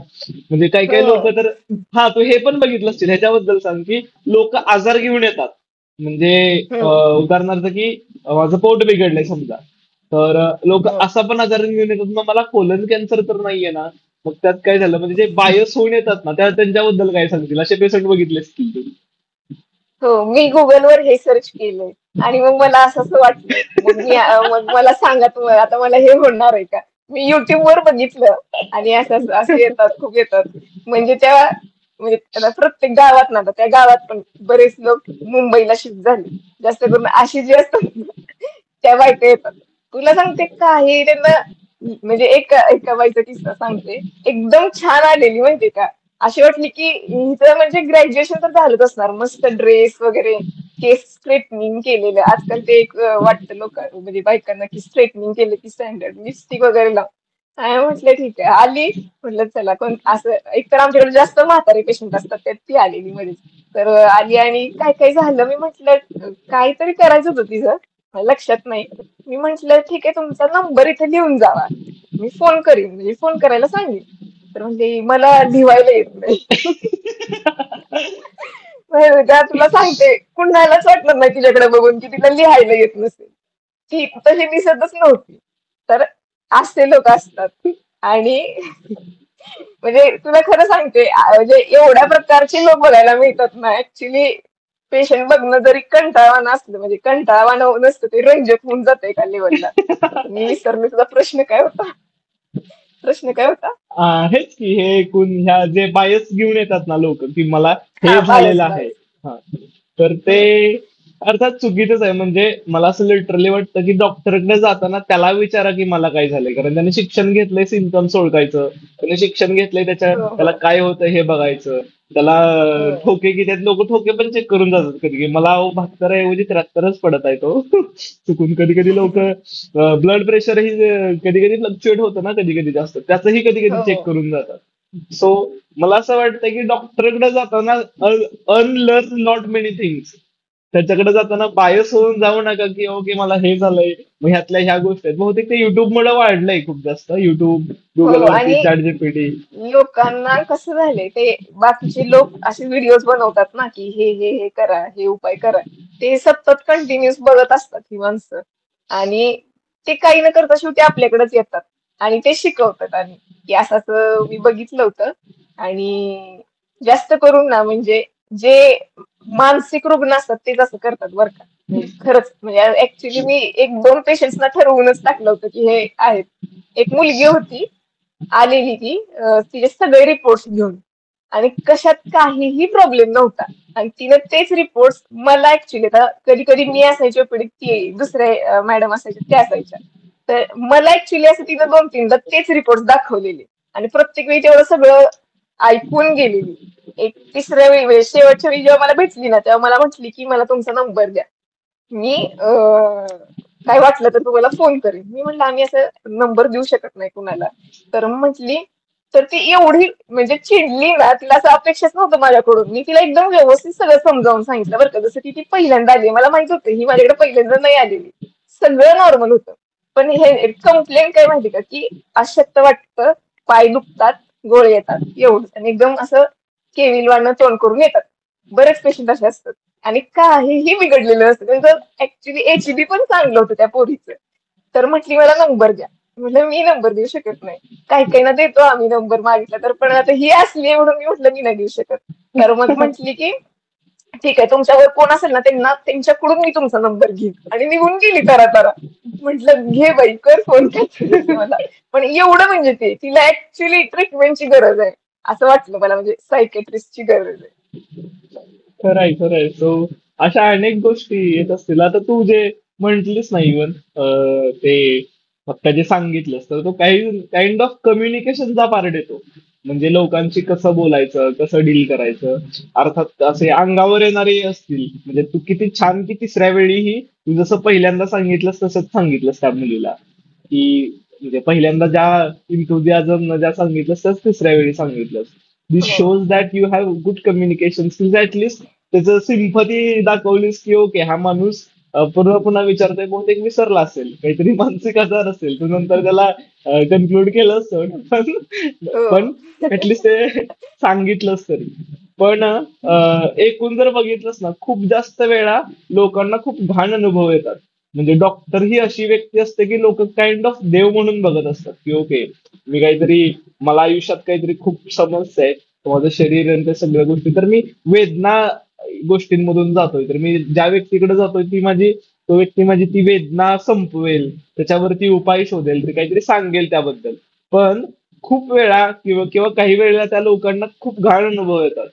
म्हणजे काही काही लोक हो. तर, हा तू हे पण बघितलं असतील, ह्याच्याबद्दल सांग की लोक आजार घेऊन येतात. म्हणजे हम्म. उदाहरणार्थ की माझं पोट बिघडलंय समजा, तर लोक हम्म. असा पण आजार घेऊन येतात, मग मला कोलन कॅन्सर तर नाहीये ना. मग त्यात काय झालं, म्हणजे जे बायस होऊन येतात ना, त्यांच्याबद्दल काय सांगतील, असे पेशंट बघितले असतील तू? हो, मी गुगलवर हे सर्च केलंय आणि मग मला असं असं वाटलं. मग मला सांगा तुम्हाला आता मला हे होणार आहे का? मी युट्यूबवर बघितलं आणि असे येतात, खूप येतात. म्हणजे म्हणजे आता प्रत्येक गावात ना, आता त्या गावात पण बरेच लोक मुंबईला शिफ्ट झाले. जास्त करून अशी जी असतात ना, त्या बायका येतात. तुला सांगते काही त्यांना, म्हणजे एका बाईचा किस्सा सांगते. एकदम छान आलेली माहितीये का? अशी वाटली की हिचं म्हणजे ग्रॅज्युएशन तर झालंच असणार. मस्त ड्रेस वगैरे, केस स्ट्रेटनिंग केलेलं. आजकाल ते एक वाटतं लोक म्हणजे बायकांना की स्ट्रेटनिंग केलं की स्टँडर्ड, लिपस्टिक वगैरे लाव. काय म्हटलं ठीक आहे. आली, म्हटलं चला कोण असं, एक तर आमच्याकडे जास्त म्हातारे पेशंट असतात, त्यात ती आलेली मध्येच. तर आली आणि काय काय झालं, मी म्हटलं काहीतरी करायचं होतं तिचं, मला लक्षात नाही. मी म्हंटल ठीक आहे, तुमचा नंबर इथे लिहून जावा, मी फोन करीन, म्हणजे फोन करायला सांगेन. तर म्हणजे मला लिहायला येत नाही. त्या तुला सांगते, कुणालाच वाटणार नाही तिच्याकडे बघून की तिला लिहायला येत नसेल. ती तशी दिसतच नव्हती. तर असे लोक असतात. आणि म्हणजे तुला खरं सांगते, म्हणजे एवढ्या प्रकारचे लोक बघायला मिळतात ना, ऍक्च्युली पेशंट बघणं जरी कंटाळवाणं असलं, म्हणजे कंटाळवाणं नसतं, ते रंजक होऊन जातं एका लेवलला. आता मी विसरले तुझा प्रश्न काय होता. प्रश्न काय होता? हेच की, हे एकूण ह्या जे बायस घेऊन येतात ना लोक, की मला हे हा, झालेलं बायस आहे, बायस. हा, तर ते अर्थात चुकीचंच आहे. म्हणजे मला असं लिटरली वाटतं की डॉक्टरकडे जाताना त्याला विचारा की मला काय झालंय, कारण त्याने शिक्षण घेतलंय सिम्पटम्स ओळखायचं, त्याने शिक्षण घेतलंय हो त्याला हो. काय होतं हे बघायचं, त्याला हम्म. ठोके किती आहेत, लोक ठोके पण चेक करून जातात कधी, की मला 72 ऐवजी 73च पडत आहे तो चुकून. कधी कधी लोक ब्लड प्रेशर ही कधी कधी फ्लक्च्युएट होतं ना, कधी कधी जास्त, त्याचंही कधी कधी हो. चेक करून जातात. सो मला असं वाटतं की डॉक्टरकडे जाताना अनलर्न नॉट मेनी थिंग्स. त्याच्याकडे जाताना बायस होऊन जाऊ नका की ओके मला हे झालंय, मग ह्यातल्या ह्या गोष्टी आहेत. बहुतेक ते युट्यूब मुळे वाढलंय खूप जास्त, युट्यूब, गुगल हो, वरती, आणि चॅट जीपीटी. लोकांना कसं झालंय, ते बाकीचे लोक असे व्हिडिओज बनवतात ना की हे करा, हे उपाय करा. ते सतत कंटिन्युअस बघत असतात ही माणसं, आणि ते काही न करता शेवटी आपल्याकडेच येतात आणि ते शिकवतात. आणि की असं असं मी बघितलं होतं. आणि जास्त करून ना, म्हणजे जे मानसिक रुग्ण असतात तेच असं करतात बरं का. म्हणजे खरंच, म्हणजे ऍक्च्युली मी 1-2 पेशंट्सना ठरवूनच टाकलं होतं की हे आहेत. एक मुलगी होती आलेली ती तिचे सगळे रिपोर्ट्स घेऊन आणि कशात काहीही प्रॉब्लेम नव्हता. आणि तिने तेच रिपोर्ट्स मला ऍक्च्युली आता कधी कधी मी असायची ओपीडीत, ती दुसऱ्या मॅडम असायच्या त्या असायच्या. तर मला ऍक्च्युली असं तिनं 2-3दा तेच रिपोर्ट दाखवलेले आणि प्रत्येक वेळी तेवढं सगळं ऐकून गेलेली. एक तिसऱ्या वेळी म्हणजे शेवटच्या वेळी जेव्हा मला भेटली ना तेव्हा मला म्हटली की मला तुमचा नंबर द्या. मी काय वाटलं तर तुम्हाला फोन करेन. मी म्हटलं आम्ही असं नंबर देऊ शकत नाही कुणाला. तर म्हटली, तर ती एवढी म्हणजे चिडली ना, तिला असं अपेक्षाच नव्हतं माझ्याकडून. मी तिला एकदम व्यवस्थित सगळं समजावून सांगितलं बरं का, जसं की ती पहिल्यांदा आली, मला माहित होतं ही माझ्याकडे पहिल्यांदा नाही आलेली, सगळं नॉर्मल होतं. पण हे कंप्लेंट काय माहिती का, की अशक्त वाटतं, पाय दुखतात, गोळे येतात एवढं, आणि एकदम असं केविलवाणं तोंड करून येतात. बरेच पेशंट असे असतात आणि काहीही बिघडलेलं नसतं त्यांचं. ऍक्च्युली एचबी पण चांगलं होतं त्या पोरीचं. तर म्हटली मला नंबर द्या. म्हटलं मी नंबर देऊ शकत नाही. काही काही ना देतो आम्ही नंबर मागितला तर, पण आता ही असली आहे म्हणून मी म्हटलं मी नाही देऊ शकत. तर मग म्हटली की ठीक आहे, तुमच्यावर कोण असेल ना त्यांना त्यांच्याकडून मी तुमचा नंबर घेईन, आणि निघून गेली तरा तरा. म्हटलं घे बाई कर फोन काय मला. पण एवढं म्हणजे ते तिला ऍक्च्युली ट्रीटमेंटची गरज आहे असं वाटलं मला, म्हणजे सायकेट्रिस्टची गरज आहे. खरंय खरंय. सो अशा अनेक गोष्टी येत असतील. आता तू जे म्हंटलीस ना, इवन ते फक्त जे सांगितलंस तर तो काही काइंड ऑफ कम्युनिकेशनचा पार्ट येतो. म्हणजे लोकांशी कसं बोलायचं, कसं डील करायचं. अर्थात असे अंगावर येणारे असतील, म्हणजे तू किती छान की तिसऱ्या वेळीही तू जसं पहिल्यांदा सांगितलंस तसंच सांगितलंस त्या मुलीला, की म्हणजे पहिल्यांदा ज्या इंथुझियाझम ज्या सांगितलंस तसं तिसऱ्या वेळी सांगितलंस. दिस हो. Shows that you have good communication skills. At least त्याचं सिम्पथी दाखवलीस की ओके हा माणूस पुन्हा पुन्हा विचारतोय, बहुतेक विसरला असेल, काहीतरी मानसिक आजार असेल. तू नंतर त्याला कन्क्लूड केलं असतं, पण हो. ऍटलीस्ट ते सांगितलंच तरी. पण एकूण जर बघितलंस ना, खूप जास्त वेळा लोकांना खूप घाण अनुभव येतात. म्हणजे डॉक्टर ही अशी व्यक्ती असते की लोक काइंड ऑफ देव म्हणून बघत असतात, की ओके मी काहीतरी, मला आयुष्यात काहीतरी खूप समस्या आहे, माझं शरीर आणि त्या सगळ्या गोष्टी, तर मी वेदना गोष्टींमधून जातोय, तर मी ज्या व्यक्तीकडे जातोय ती माझी, तो व्यक्ती माझी ती वेदना संपवेल, त्याच्यावरती उपाय शोधेल, ते काहीतरी सांगेल त्याबद्दल. पण खूप वेळा किंवा किंवा काही वेळेला त्या लोकांना खूप घाण अनुभव येतात.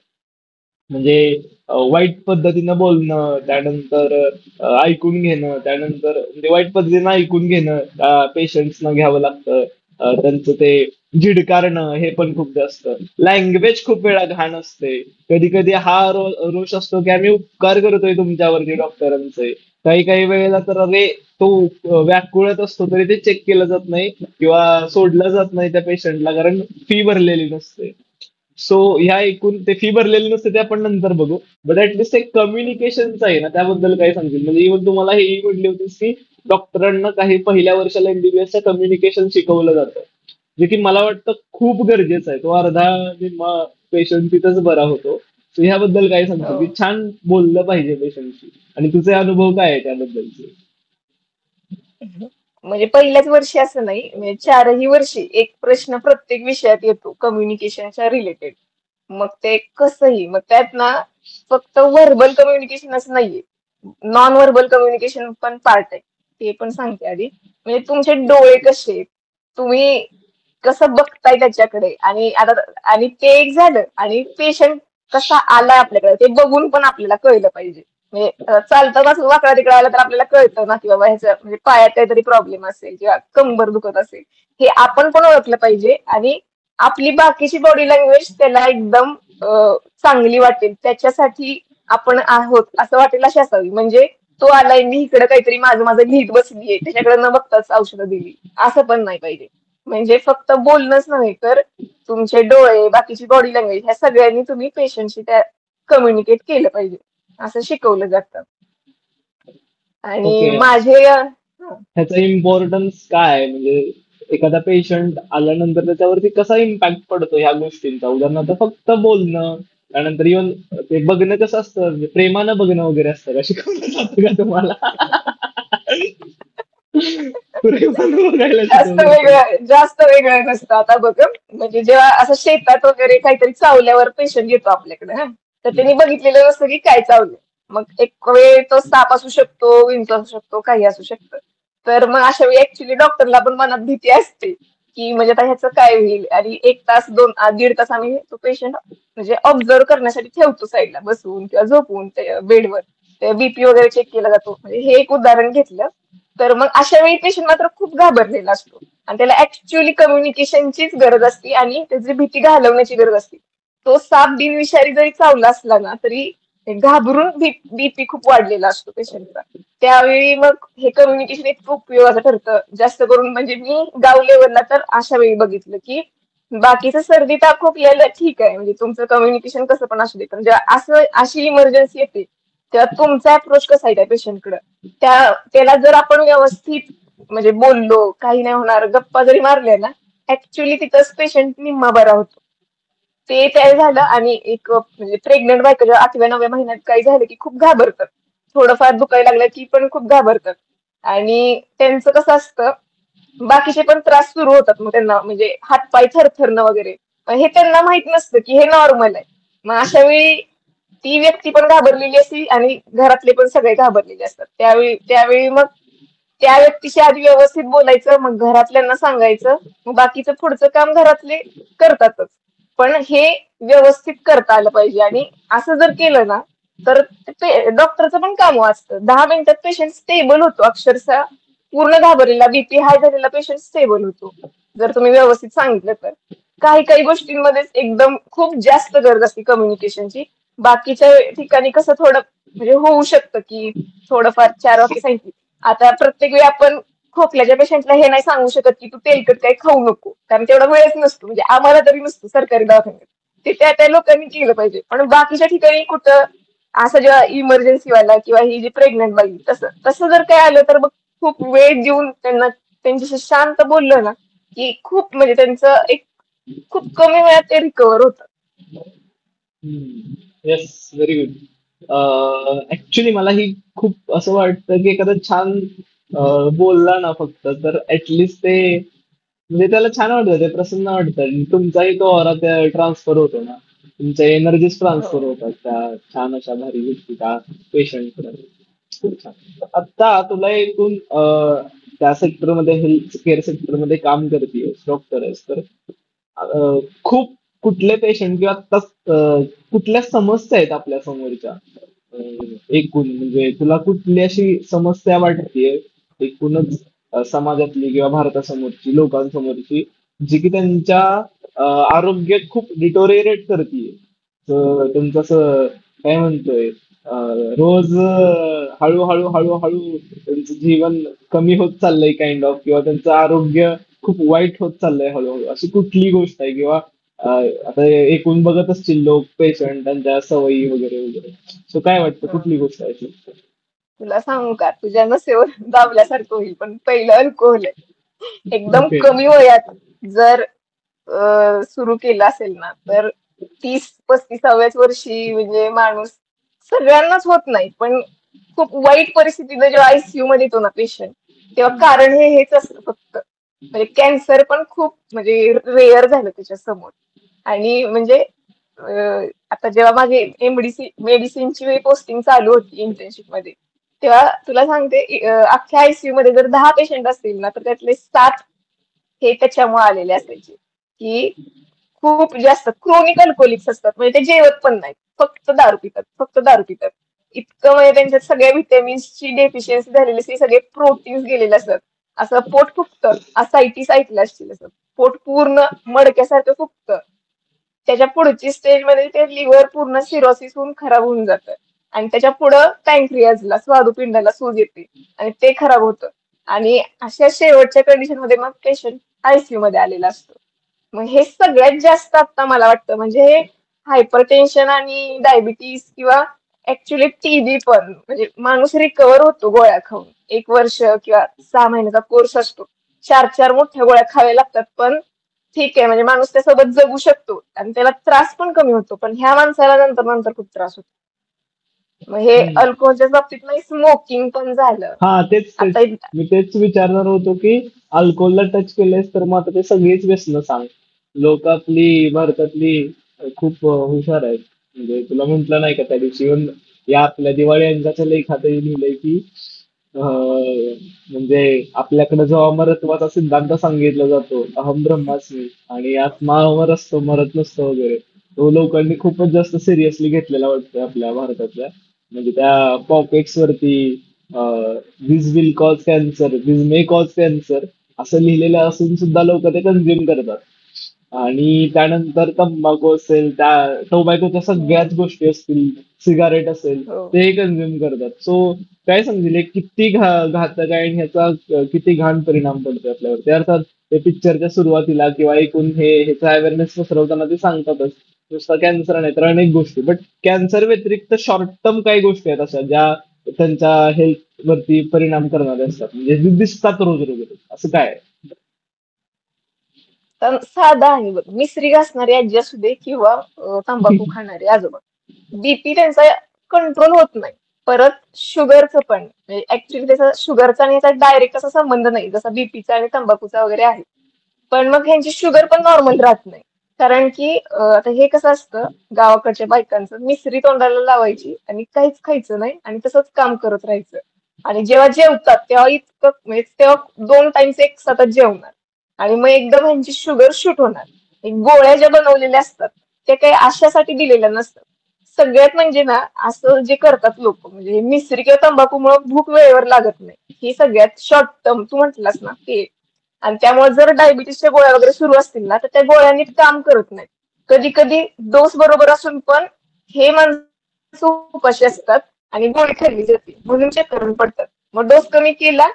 म्हणजे वाईट पद्धतीनं बोलणं, त्यानंतर ऐकून घेणं, त्यानंतर म्हणजे वाईट पद्धतीनं ऐकून घेणं पेशंट्सना घ्यावं लागतं. त्यांचं ते झिडकारणं हे पण खूप जास्त. लँग्वेज खूप वेळा घाण असते. कधी कधी हा रोष असतो की आम्ही उपकार करतोय तुमच्यावरती डॉक्टरांचे. काही काही वेळेला तर अरे तो व्याकुळत असतो तरी ते चेक केलं जात नाही किंवा सोडलं जात नाही त्या पेशंटला, कारण फी भरलेली नसते. सो ह्या एकूण ते फी भरलेली नसते ते आपण नंतर बघू. बट ऍटलीस्ट एक कम्युनिकेशनचं आहे ना, त्याबद्दल काय सांगतील. म्हणजे इव्हन तुम्हाला हेही म्हटली होतीस की डॉक्टरांना काही पहिल्या वर्षाला एमबीबीएसचं कम्युनिकेशन शिकवलं जातं, जे की मला वाटतं खूप गरजेचं आहे. तो अर्धा निम्मा पेशंट तिथंच बरा होतो. So ह्याबद्दल काय सांगतो हो. की छान बोललं पाहिजे पेशंटशी, आणि तुझे अनुभव काय आहे त्याबद्दलचे? म्हणजे पहिल्याच वर्षी असं नाही, म्हणजे 4ही वर्षी एक प्रश्न प्रत्येक विषयात येतो कम्युनिकेशनच्या रिलेटेड. मग ते कसंही, मग त्यात ना फक्त व्हर्बल कम्युनिकेशनच नाहीये, नॉन व्हर्बल कम्युनिकेशन पण पार्ट आहे. ते पण सांगते आधी. म्हणजे तुमचे डोळे कसे आहेत, तुम्ही कसं बघताय त्याच्याकडे, आणि आता आणि ते एक झालं, आणि पेशंट कसा आलाय आपल्याकडे ते बघून पण आपल्याला कळलं पाहिजे. म्हणजे चालताना वाकडा तिकडा आला तर आपल्याला कळतं ना की बाबा ह्याचं म्हणजे पायात काहीतरी प्रॉब्लेम असेल किंवा कंबर दुखत असेल, हे आपण पण ओळखलं पाहिजे. आणि आपली बाकीची बॉडी लँग्वेज त्याला एकदम चांगली वाटेल त्याच्यासाठी आपण आहोत असं वाटेल अशी असावी. म्हणजे तो आलाय, मी इकडे काहीतरी माझं माझं लिहित बसलीये, त्याच्याकडे न बघताच औषधं दिली, असं पण नाही पाहिजे. म्हणजे फक्त बोलणंच नव्हे तर तुमचे डोळे, बाकीची बॉडी लँग्वेज, ह्या सगळ्यांनी तुम्ही पेशंटशी त्या कम्युनिकेट केलं पाहिजे असं शिकवलं जातं. आणि ओके. माझे ह्याचा इम्पॉर्टन्स काय आहे? म्हणजे एखादा पेशंट आल्यानंतर त्याच्यावरती कसा इम्पॅक्ट पडतो ह्या गोष्टींचा? उदाहरणार्थ फक्त बोलणं, त्यानंतर येऊन ते बघणं कसं असतं, म्हणजे प्रेमानं बघणं वगैरे असतं का? शिकवलं जातं का तुम्हाला? प्रेमानं बघायला शिकवलं जातं. जास्त वेगळं नसतं. आता बघ, म्हणजे जेव्हा असं शेतात वगैरे काहीतरी चावल्यावर पेशंट येतो आपल्याकडे, हा, तर त्यांनी बघितलेलं नसतं की काय चावलं. मग एक वेळ तो साप असू शकतो, विंचू असू शकतो, काही असू शकतं. तर मग अशा वेळी ऍक्च्युली डॉक्टरला पण मनात भीती असते की म्हणजे आता ह्याचं काय होईल. आणि 1 तास दीड तास आम्ही तो पेशंट म्हणजे ऑब्झर्व करण्यासाठी ठेवतो साईडला बसवून किंवा झोपवून बेडवर. ते बीपी वगैरे चेक केला जातो. म्हणजे हे एक उदाहरण घेतलं. तर मग अशा वेळी पेशंट मात्र खूप घाबरलेला असतो आणि त्याला ऍक्च्युअली कम्युनिकेशनचीच गरज असते आणि त्याची भीती घालवण्याची गरज असते. तो साप बिनविषारी जरी चावला असला ना तरी घाबरून बीपी खूप वाढलेला असतो पेशंटचा. त्यावेळी मग हे कम्युनिकेशन इतकं उपयोगाचं ठरतं. जास्त करून म्हणजे मी गाव लेवलला तर अशा वेळी बघितलं की बाकीचं सर्दी ताप खोकल्याला ठीक आहे म्हणजे तुमचं कम्युनिकेशन कसं पण असू दे, पण जेव्हा अशी इमर्जन्सी येते तेव्हा तुमचा अप्रोच कसा आहे त्या पेशंटकडे. त्याला जर आपण व्यवस्थित म्हणजे बोललो, काही नाही होणार, गप्पा जरी मारल्या ना, ऍक्च्युली तिथंच पेशंट निम्मा बरा होतो. ते काय झालं. आणि एक म्हणजे प्रेग्नंट बायका जेव्हा 8व्या 9व्या महिन्यात काही झालं की खूप घाबरतात. थोडंफार दुखायला लागलं की पण खूप घाबरतात. आणि त्यांचं कसं असतं, बाकीचे पण त्रास सुरू होतात मग त्यांना म्हणजे हातपाय थरथरणं वगैरे. हे त्यांना माहित नसतं की हे नॉर्मल आहे. मग अशा वेळी ती व्यक्ती पण घाबरलेली असते आणि घरातले पण सगळे घाबरलेले असतात. त्यावेळी मग त्या व्यक्तीशी आधी व्यवस्थित बोलायचं, मग घरातल्यांना सांगायचं, मग बाकीचं पुढचं काम घरातले करतातच. पण हे व्यवस्थित करता आलं पाहिजे. आणि असं जर केलं ना तर डॉक्टरचं पण काम वाचतं. 10 मिनिटात पेशंट स्टेबल होतो अक्षरशः. पूर्ण घाबरलेला बीपी हाय झालेला पेशंट स्टेबल होतो जर तुम्ही व्यवस्थित सांगितलं तर. काही काही गोष्टींमध्येच एकदम खूप जास्त गरज असते कम्युनिकेशनची. बाकीच्या ठिकाणी कसं थोडं म्हणजे होऊ शकतं की थोडंफार 4 वाक्य सांगितली. आता प्रत्येक वेळी आपण खोकल्याच्या पेशंटला हे नाही सांगू शकत की तू तेलकट काही खाऊ नको, कारण तेवढा वेळच नसतो म्हणजे आम्हाला तरी नसतो सरकारी दवाखान्यात. ते त्या लोकांनी केलं पाहिजे. पण बाकीच्या ठिकाणी कुठं असं जेव्हा इमर्जन्सी वाला किंवा ही जी प्रेग्नंट बाई तसं तसं जर काय आलं तर मग खूप वेळ देऊन त्यांना त्यांच्याशी शांत बोललं ना की खूप म्हणजे त्यांचं एक खूप कमी वेळात ते रिकव्हर होतं. Yes, very good. ऍक्च्युली मला ही खूप असं वाटतं की एखादं छान बोलला ना फक्त तर ऍटलिस्ट ते म्हणजे त्याला छान वाटतं, ते प्रसन्न वाटतं आणि तुमचाही तो ऑरा त्या ट्रान्सफर होतो ना, तुमच्या एनर्जीज हो. ट्रान्सफर होतात त्या छान अशा भारी गोष्टी त्या पेशंट. खूप छान. आता तुला एकूण त्या सेक्टरमध्ये हेल्थ केअर सेक्टरमध्ये काम करतेस, डॉक्टर आहेस तर खूप कुठले पेशंट किंवा आता कुठल्या समस्या आहेत आपल्या समोरच्या एकूण म्हणजे तुला कुठली अशी समस्या वाटतेय एकूणच समाजातली किंवा भारतासमोरची लोकांसमोरची जी की त्यांच्या आरोग्य खूप डिटोरिएट करते. त्यांचं असं काय म्हणतोय रोज हळूहळू हळूहळू त्यांचं जीवन कमी होत चाललंय काइंड ऑफ, किंवा त्यांचं आरोग्य खूप वाईट होत चाललंय हळूहळू, अशी कुठली गोष्ट आहे किंवा आता एकूण बघत असतील लोक पेशंट त्यांच्या सवयी वगैरे वगैरे, सो काय वाटतं कुठली हं. गोष्ट आहे अशी? तुला सांगू का तुझ्या नसेवर दाबल्यासारखं होईल, पण पहिलं अल्कोहोल आहे. एकदम ओके. कमी वयात जर सुरू केलं असेल ना तर 30-35व्याच वर्षी म्हणजे माणूस, सगळ्यांनाच होत नाही पण खूप वाईट परिस्थितीने जेव्हा आयसीयू मध्ये येतो ना पेशंट, तेव्हा कारण हेच असतं फक्त. म्हणजे कॅन्सर पण खूप म्हणजे रेअर झालं त्याच्या समोर. आणि म्हणजे आता जेव्हा माझी एमडीसी मेडिसिनची पोस्टिंग चालू होती इंटर्नशिप मध्ये, तेव्हा तुला सांगते अख्ख्या आयसीयू मध्ये जर 10 पेशंट असतील ना तर त्यातले 7 हे त्याच्यामुळे आलेले असायचे की खूप जास्त क्रोनिक अल्कोहोलिक्स असतात. म्हणजे ते जेवत पण नाहीत, फक्त दारू पितात, फक्त दारू पितात. इतकं म्हणजे त्यांच्यात सगळ्या व्हिटॅमिन्सची डेफिशियन्सी झालेली असते, सगळे प्रोटीन्स गेलेले असतात. असं पोट फुगतं, असायटीस ऐकलं असतील असं. पोट पूर्ण मडक्यासारखं फुगतं. त्याच्या पुढची स्टेज मध्ये ते लिव्हर पूर्ण सिरोसिस होऊन खराब होऊन जातं. आणि त्याच्या पुढं पॅन्क्रियाजला स्वादुपिंडाला सूज येते आणि ते खराब होतं. आणि अशा शेवटच्या कंडिशन मध्ये मग पेशंट आयसीयू मध्ये आलेला असतो. मग हे सगळ्यात जास्त आता मला वाटतं म्हणजे हे हायपर टेन्शन आणि डायबिटीस किंवा ऍक्च्युली टीबी पण म्हणजे माणूस रिकव्हर होतो गोळ्या खाऊन. 1 वर्ष किंवा 6 महिन्याचा कोर्स असतो. 4 4 मोठ्या गोळ्या खाव्या लागतात पण ठीक आहे म्हणजे माणूस त्यासोबत जगू शकतो आणि त्याला त्रास पण कमी होतो. पण ह्या माणसाला नंतर नंतर खूप त्रास होतो. मग हे हम्म. अल्कोहोलच्या बाबतीत नाही, स्मोकिंग पण झालं. हा, तेच तेच आता मी तेच विचारणार होतो की अल्कोहोलला टच केलंयस तर मग आता ते सगळीच व्यसनं सांग. लोक आपली भारतातली खूप हुशार आहेत. म्हणजे तुला म्हंटल नाही का त्या दिवशी येऊन या आपल्या दिवाळी अंकाच्या लेखातही लिहिलंय की म्हणजे आपल्याकडे जो अमरत्वाचा सिद्धांत सांगितला जातो, अहम ब्रह्मास्मी आणि आत्मा अमर असतो, मरत नसतो वगैरे, तो लोकांनी खूपच जास्त सिरियसली घेतलेला वाटतं आपल्या भारतातल्या. म्हणजे त्या पॉकेट्स वरती this will cause cancer, this may cause cancer असं लिहिलेलं असून सुद्धा लोक ते कन्झ्युम करतात. आणि त्यानंतर तंबाखू असेल, त्या टोबॅकोच्या सगळ्याच गोष्टी असतील, सिगारेट असेल, हो. ते कन्झ्युम करतात. सो काय समजेल, हे किती घातक आहे आणि ह्याचा किती घाण परिणाम पडतो आपल्यावर. अर्थात ते पिक्चरच्या सुरुवातीला किंवा ऐकून ह्याचा अवेअरनेस पसरवताना ते सांगतातच, नुसता कॅन्सर नाही तर अनेक गोष्टी. बट कॅन्सर व्यतिरिक्त शॉर्ट टर्म काही गोष्टी आहेत अशा ज्या त्यांच्या हेल्थ वरती परिणाम करणारे असतात, म्हणजे जे दिसतात रोज रोज रोज. असं काय आहे? तर साधा आहे बघ, मिसरी घासणारी आजी असू दे किंवा तंबाखू खाणारे आजोबा, बीपी त्यांचा कंट्रोल होत नाही. परत शुगरचं पण ऍक्च्युली त्याचा शुगरचा आणि याचा डायरेक्ट असा संबंध नाही जसा बीपीचा आणि तंबाखूचा वगैरे आहे. पण मग ह्यांची शुगर पण नॉर्मल राहत नाही. कारण की आता हे कसं असतं, गावाकडच्या बायकांचं मिसरी तोंडाला लावायची आणि काहीच खायचं नाही आणि तसंच काम करत राहायचं. आणि जेव्हा जेवतात तेव्हा इतकं म्हणजे तेव्हा 2 टाइम्स एक सतत जेवणार आणि मग एकदम ह्यांची शुगर शूट होणार. एक गोळ्या ज्या बनवलेल्या असतात त्या काही आशासाठी दिलेल्या नसतात. सगळ्यात म्हणजे ना, असं जे करतात लोक म्हणजे हे मिसरी किंवा तंबाखूमुळे भूक वेळेवर लागत नाही, ही सगळ्यात शॉर्ट टर्म तू म्हटलास ना ते. आणि त्यामुळे जर डायबिटीसच्या गोळ्या वगैरे सुरू असतील ना, तर त्या गोळ्या नीट काम करत नाहीत. कधी कधी डोस बरोबर असून पण हे माणसं उपाशी असतात आणि गोळी खाल्ली जाते म्हणून चक्कर पडतात. मग डोस कमी केला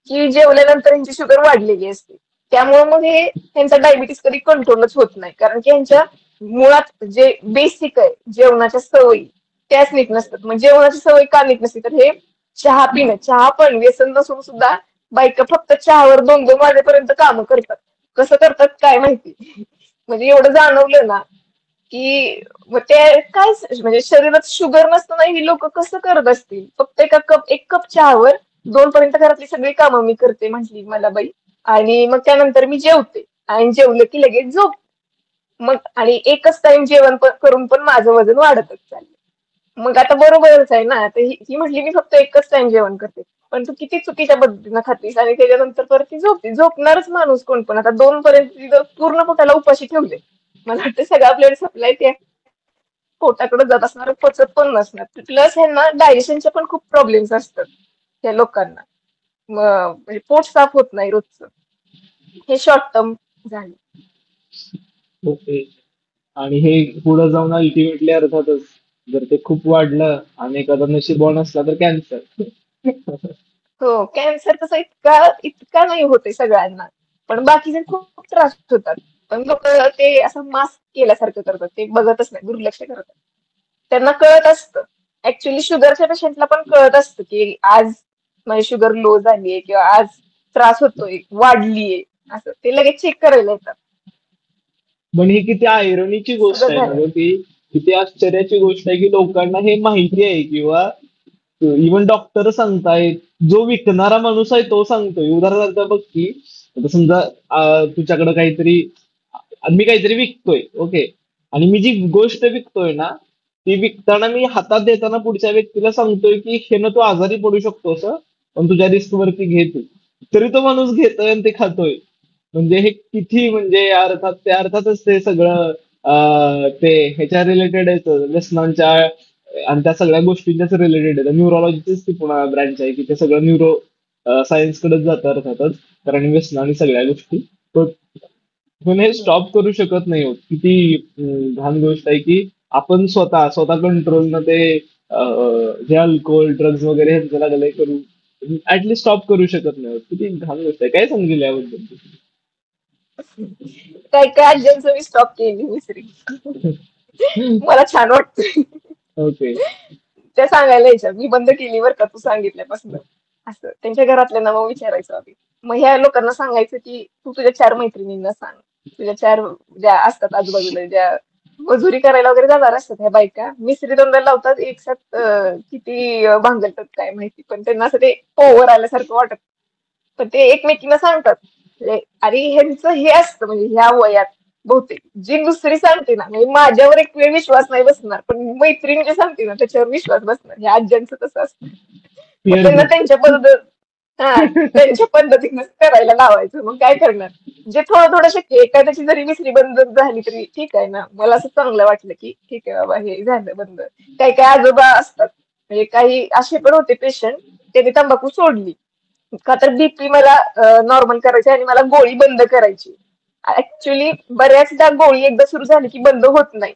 की जेवल्यानंतर यांची शुगर वाढलेली असते. त्यामुळे मग हे त्यांचा डायबिटीस कधी कंट्रोलच होत नाही, कारण की यांच्या मुळात जे बेसिक आहे जेवणाच्या सवयी त्याच नीट नसतात. मग जेवणाची सवय का नीट नसते, तर हे चहा पिणं, चहा पण व्यसन नसून सुद्धा बायका फक्त चहावर 2-2 वाजेपर्यंत कामं करतात. कसं करतात काय माहिती. म्हणजे एवढं जाणवलं ना की मग ते काय म्हणजे शरीरात शुगर नसताना ही लोक कसं करत असतील. फक्त एक कप चहावर 2 पर्यंत घरातली सगळी कामं मी करते म्हटली मला बाई. आणि मग त्यानंतर मी जेवते आणि जेवलं की लगेच झोप. मग आणि एकच टाइम जेवण करून पण माझं वजन वाढतच चाललं. मग आता बरोबरच आहे ना, तर ही म्हटली मी फक्त एकच टाइम जेवण करते. पण तू किती चुकीच्या पद्धतीनं खातीस आणि त्याच्यानंतर परत ती झोपते. झोपणारच माणूस कोण पण. आता 2 पर्यंत तिथं पूर्ण पोटाला उपाशी ठेवले. मला वाटतं सगळा आपल्याला सप्लाय त्या पोटाकडे जात असणार, पचत पण नसणार. प्लस ह्यांना डायजेशनचे पण खूप प्रॉब्लेम्स असतात त्या लोकांना. म्हणजे पोट साफ होत नाही रोजचं. हे शॉर्ट टर्म झाले. ओके. आणि हे पुढे जाऊन अल्टिमेटली अर्थातच जर ते खूप वाढलं आणि एखादा नशीबवान असला तर कॅन्सर. हो, कॅन्सर तसा इतका इतका नाही होते सगळ्यांना, पण बाकीचे खूप त्रास होतात. पण लोक ते असं मास्क केल्यासारखं करतात, ते बघतच नाही, दुर्लक्ष करतात. त्यांना कळत असतं. ऍक्च्युली शुगरच्या पेशंटला पण कळत असतं की आज माझी शुगर लो झालीये किंवा आज त्रास होतोय, वाढलीये. असं ते लगेच चेक करायला येतात. पण ही किती आयरनीची गोष्ट सगळं आहे ना झालं. गं, की किती आश्चर्याची गोष्ट आहे की लोकांना हे माहिती आहे, किंवा इव्हन डॉक्टर सांगतायत, जो विकणारा माणूस आहे तो सांगतोय. उदाहरणार्थ बघ की आता समजा तुझ्याकडे काहीतरी, मी काहीतरी विकतोय, ओके, आणि मी जी गोष्ट विकतोय ना, ती विकताना मी हातात देताना पुढच्या व्यक्तीला सांगतोय की हे ना तू आजारी पडू शकतोस हं, पण तुझ्या रिस्क वरती घे तू. तरी तो माणूस घेतोय आणि ते खातोय. म्हणजे हे किती, म्हणजे अर्थात ते अर्थातच ते सगळं ते ह्याच्या रिलेटेड आहे, व्यसनांच्या आणि त्या सगळ्या गोष्टींच्याच रिलेटेड आहे. न्यूरोलॉजीचीच ती पुन्हा ब्रँच आहे की ते सगळं न्यूरो सायन्स कडेच जातं अर्थातच, कारण व्यसन आणि सगळ्या गोष्टी. पण पण हे स्टॉप करू शकत नाही होत. किती घाण गोष्ट आहे की आपण स्वतः स्वतः कंट्रोलनं ते जे अल्कोहोल ड्रग्ज वगैरे ह्यांचं लागलंय करू, ऍटलीस्ट स्टॉप करू शकत नाही होत. किती घाण गोष्ट आहे. काय समजेल याबद्दल? काय काय आज्यांचं मी स्टॉप केली मिसरी. मला छान वाटतं. ओके. त्या सांगायला यायच्या मी बंद केली बरं का तू सांगितल्यापासून. असं त्यांच्या घरातल्यांना मग विचारायचं आम्ही. मग ह्या लोकांना सांगायचं की तू तुझ्या 4 मैत्रिणींना सांग. तुझ्या 4 ज्या असतात आजूबाजूला, ज्या मजुरी करायला वगैरे जाणार असतात ह्या बायका मिसरी तोंडाला लावतात एक साथ. किती भांगलतात काय माहिती, पण त्यांना असं ते ओव्हर आल्यासारखं वाटत. पण ते एकमेकींना सांगतात. अरे ह्यांचं हे असतं म्हणजे ह्या वयात बहुतेक जी दुसरी सांगते ना, म्हणजे माझ्यावर एक वेळ विश्वास नाही बसणार, पण मैत्रीण जे सांगते ना त्याच्यावर विश्वास बसणार. ह्या आज्यांचं तसं असतं. मग पीअर त्यांना ग्रुप. त्यांच्याबद्दल हा, त्यांच्या पद्धतीनेच करायला लावायचं. मग काय करणार? जे थोडं थोडं शक्य आहे, एखाद्याची जरी विसरी बंद झाली तरी ठीक आहे ना. मला असं चांगलं वाटलं की ठीक आहे बाबा, हे झालं बंद. काही काही आजोबा असतात, म्हणजे काही असे पण होते पेशंट, त्यांनी तंबाखू सोडली का तर बीपी मला नॉर्मल करायची आणि मला गोळी बंद करायची. ऍक्च्युली बऱ्याचदा गोळी एकदा सुरू झाली की बंद होत नाही.